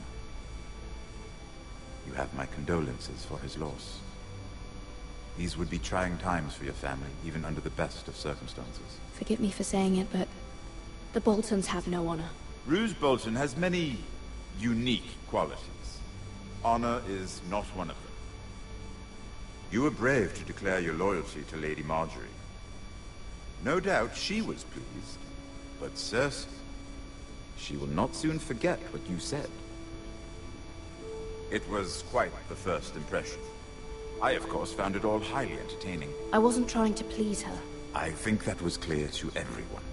You have my condolences for his loss. These would be trying times for your family, even under the best of circumstances. Forgive me for saying it, but the Boltons have no honor. Roose Bolton has many unique qualities. Honor is not one of them. You were brave to declare your loyalty to Lady Marjorie. No doubt she was pleased, but Cersei, she will not soon forget what you said. It was quite the first impression. I, of course, found it all highly entertaining. I wasn't trying to please her. I think that was clear to everyone.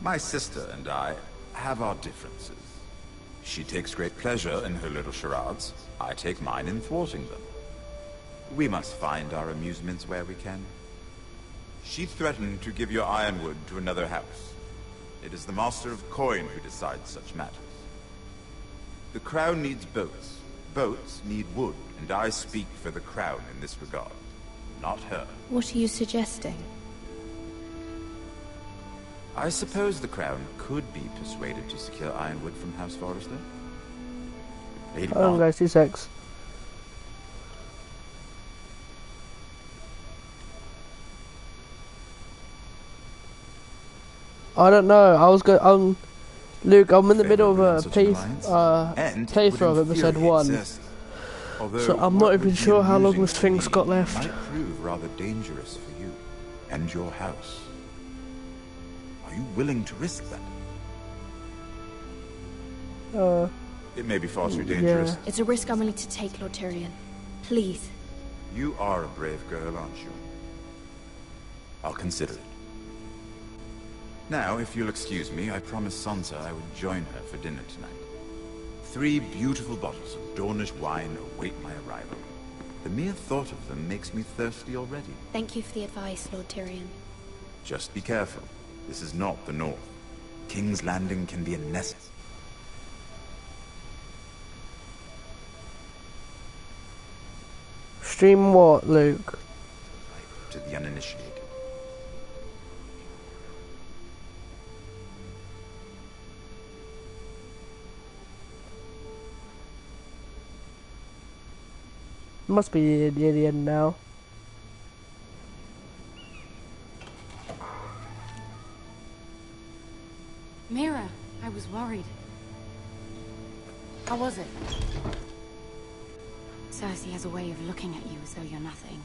My sister and I have our differences. She takes great pleasure in her little charades. I take mine in thwarting them. We must find our amusements where we can. She threatened to give your ironwood to another house. It is the Master of Coin who decides such matters. The Crown needs boats. Boats need wood, and I speak for the Crown in this regard, not her. What are you suggesting? I suppose the Crown could be persuaded to secure ironwood from House Forrester. Lady Oh, guys, 2 secs. I don't know. I was going. Luke, I'm in the middle of a playthrough of episode 1, so I'm not even sure how long this thing's got left. Might prove rather dangerous for you and your house. Are you willing to risk that? It may be far too dangerous. Yeah. It's a risk I'm willing to take, Lord Tyrion. Please. You are a brave girl, aren't you? I'll consider it. Now, if you'll excuse me, I promised Sansa I would join her for dinner tonight. 3 beautiful bottles of Dornish wine await my arrival. The mere thought of them makes me thirsty already. Thank you for the advice, Lord Tyrion. Just be careful. This is not the North. King's Landing can be a nest. Stream what, Luke? To the uninitiated. Must be near the end now. Mira, I was worried. How was it? Cersei has a way of looking at you as though you're nothing.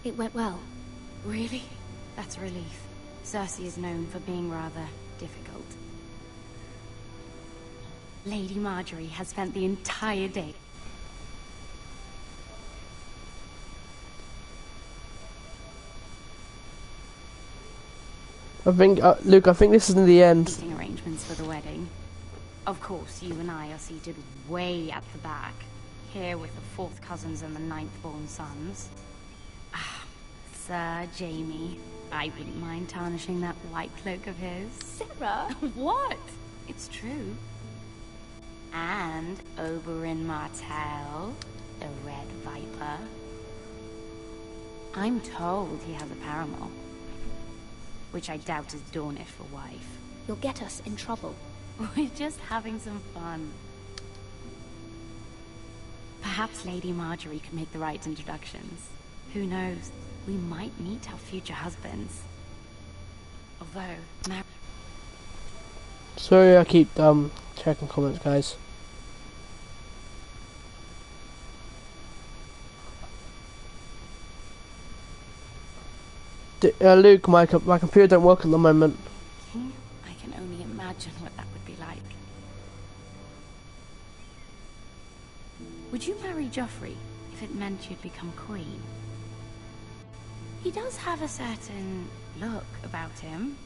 It went well. Really? That's a relief. Cersei is known for being rather difficult. Lady Marjorie has spent the entire day I think, Luke, I think this is in the end. Meeting arrangements for the wedding. Of course, you and I are seated way at the back, here with the 4th cousins and the 9th-born sons. Ah, Sir Jamie, I wouldn't mind tarnishing that white cloak of his. Sarah? What? It's true. And Oberyn Martell, the Red Viper. I'm told he has a paramour, which I doubt is Dornish for wife. You'll get us in trouble. We're just having some fun. Perhaps Lady Marjorie could make the right introductions. Who knows? We might meet our future husbands. Although, Sorry, I keep checking comments, guys. Luke, my computer don't work at the moment. I can only imagine what that would be like. Would you marry Joffrey if it meant you'd become queen? He does have a certain look about him,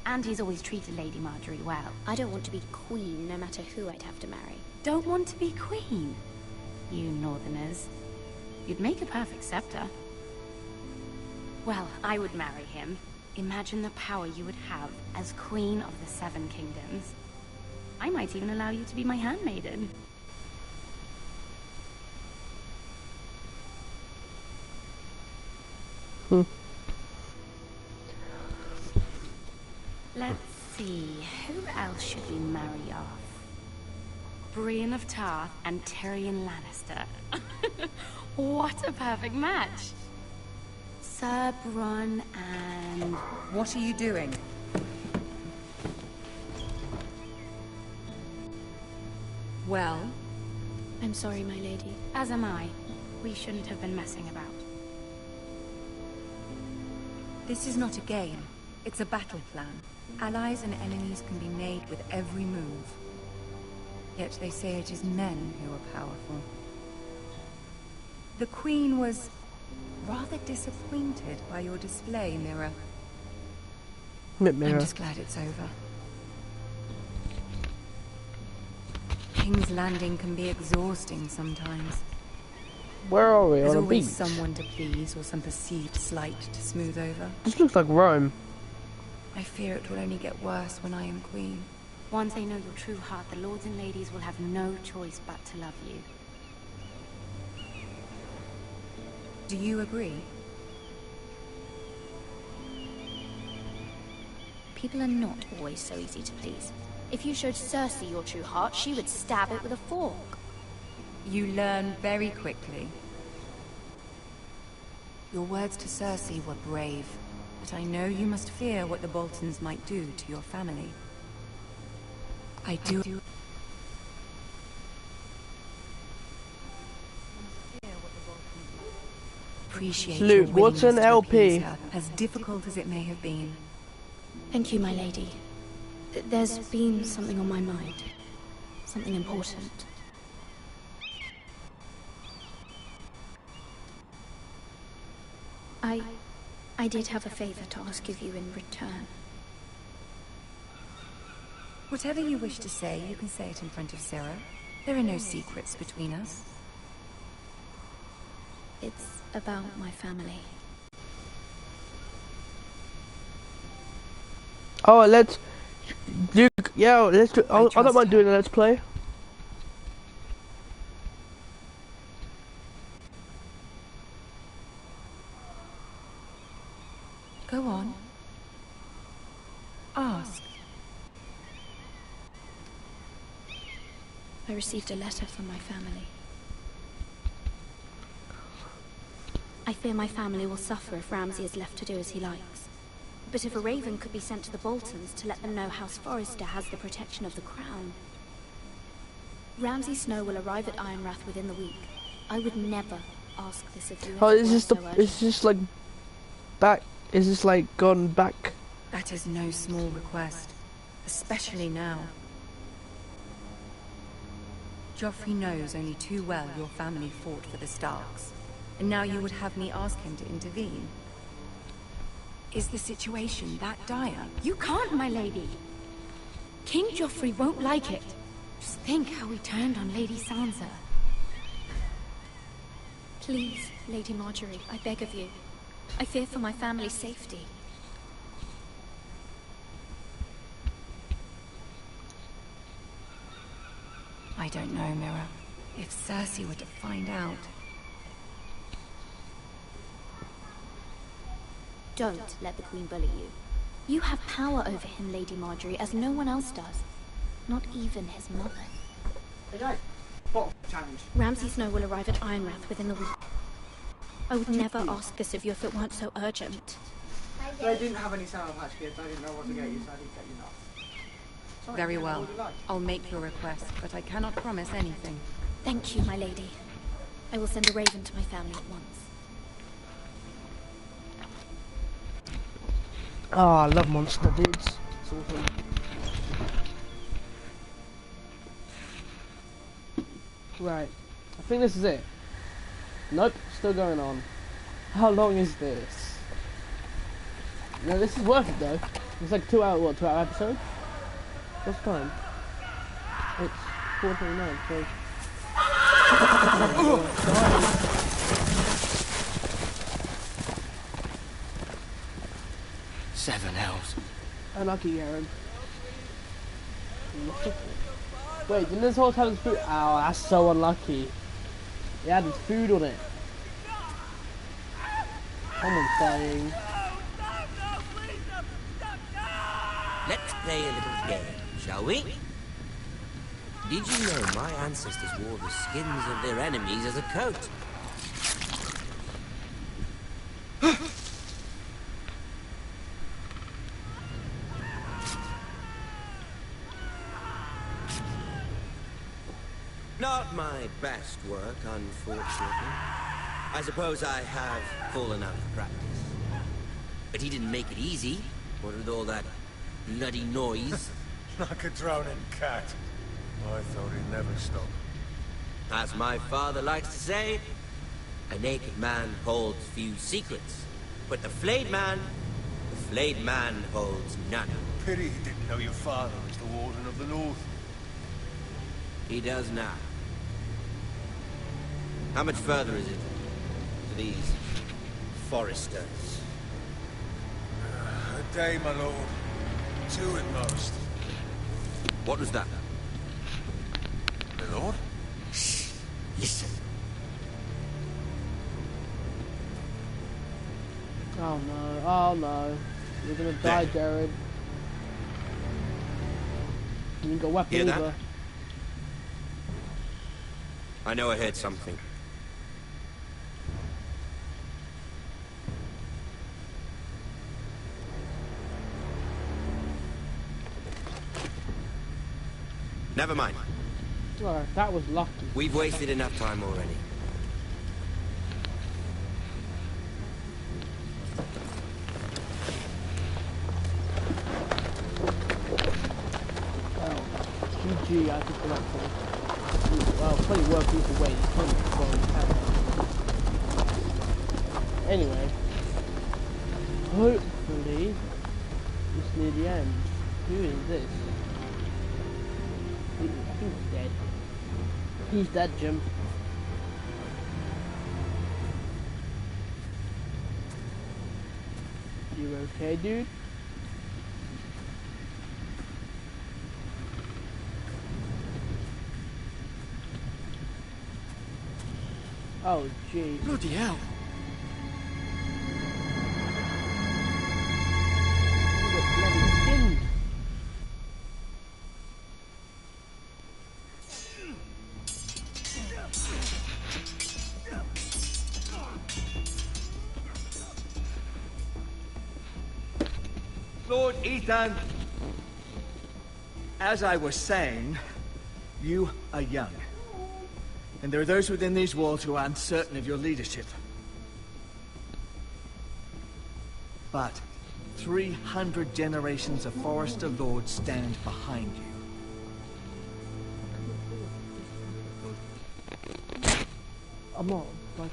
and he's always treated Lady Marjorie well. I don't want to be queen, no matter who I'd have to marry. Don't want to be queen? You Northerners. You'd make a perfect scepter. Well, I would marry him. Imagine the power you would have as Queen of the 7 Kingdoms. I might even allow you to be my handmaiden. Let's see, who else should we marry off? Brienne of Tarth and Tyrion Lannister. What a perfect match! Sir Bronn and... What are you doing? Well? I'm sorry, my lady. As am I. We shouldn't have been messing about. This is not a game. It's a battle plan. Allies and enemies can be made with every move. Yet they say it is men who are powerful. The Queen was rather disappointed by your display, Mira. Mira. I'm just glad it's over. King's Landing can be exhausting sometimes. Where are we? There's On a always beach? someone to please or some perceived slight to smooth over. This looks like Rome. I fear it will only get worse when I am queen. Once they know your true heart, the lords and ladies will have no choice but to love you. Do you agree? People are not always so easy to please. If you showed Cersei your true heart, she would stab it with a fork. You learn very quickly. Your words to Cersei were brave, but I know you must fear what the Boltons might do to your family. I do. Appreciate Luke, your what's an willingness to LP? appease her, as difficult as it may have been. Thank you, my lady. There's been something on my mind. Something important. I did have a favor to ask of you in return. Whatever you wish to say, you can say it in front of Sarah. There are no secrets between us. It's about my family. Oh, let's... Luke, yeah, let's do... I don't mind doing a let's play. Go on. Ask. I received a letter from my family. I fear my family will suffer if Ramsay is left to do as he likes. But if a raven could be sent to the Boltons to let them know House Forrester has the protection of the crown. Ramsay Snow will arrive at Ironrath within the week. I would never ask this of you. Oh, is this like back? Is this like gone back? That is no small request, especially now. Joffrey knows only too well your family fought for the Starks, and now you would have me ask him to intervene. Is the situation that dire? You can't, my lady. King Joffrey won't like it. Just think how he turned on Lady Sansa. Please, Lady Marjorie, I beg of you. I fear for my family's safety. I don't know, Mira. If Cersei were to find out... Don't let the Queen bully you. You have power over him, Lady Marjorie, as no one else does. Not even his mother. Okay. Bottle challenge. Ramsay Snow will arrive at Ironrath within the week. I would never ask this of you if it weren't so urgent. They didn't have any Sour Patch Kids. I didn't know what to get you, so I didn't get you enough. Sorry, Very what well. would you like? I'll make your request, but I cannot promise anything. Thank you, my lady. I will send a raven to my family at once. Oh, I love monster dudes. It's awesome. Right. I think this is it. Nope, still going on. How long is this? No, this is worth it though. It's like 2 hour, what, 2 hour episode? What's the time? It's 4:29, so... 7 elves. Unlucky, Aaron. Wait, didn't this horse have his food? Oh, that's so unlucky. It had its food on it. Someone's dying. Let's play a little game, shall we? Did you know my ancestors wore the skins of their enemies as a coat? Not my best work, unfortunately. I suppose I have fallen out of practice. But he didn't make it easy. What with all that bloody noise? Like a drowning cat. I thought he'd never stop. As my father likes to say, a naked man holds few secrets. But the flayed man holds none. Pity he didn't know your father was the Warden of the North. He does now. How much further is it to these foresters? A day, my lord. 2 at most. What was that? My lord? Shh. Listen. Oh no, oh no. You're gonna die, Jared. You ain't got a weapon Hear that? either. I know I heard something. Never mind. Oh, that was lucky. We've wasted enough time already. Well, GG, I think that for well, plenty worth either way. It's kind of well. Anyway, hopefully, it's near the end. Who is this? I think he's dead. He's dead, Jim. You okay, dude? Oh, jeez. Bloody hell. He got bloody skinned. Lord Ethan, as I was saying, you are young. And there are those within these walls who are uncertain of your leadership. But 300 generations of Forester Lords stand behind you. I'm not like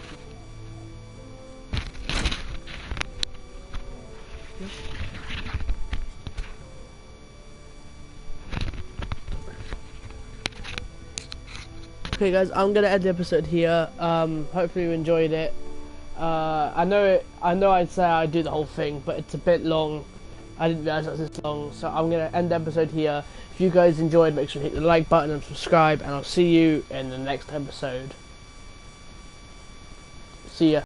Okay guys, I'm gonna end the episode here. Hopefully you enjoyed it. I know I'd say I'd do the whole thing, but it's a bit long. I didn't realise it was this long, so I'm gonna end the episode here. If you guys enjoyed, make sure to hit the like button and subscribe, and I'll see you in the next episode. See ya.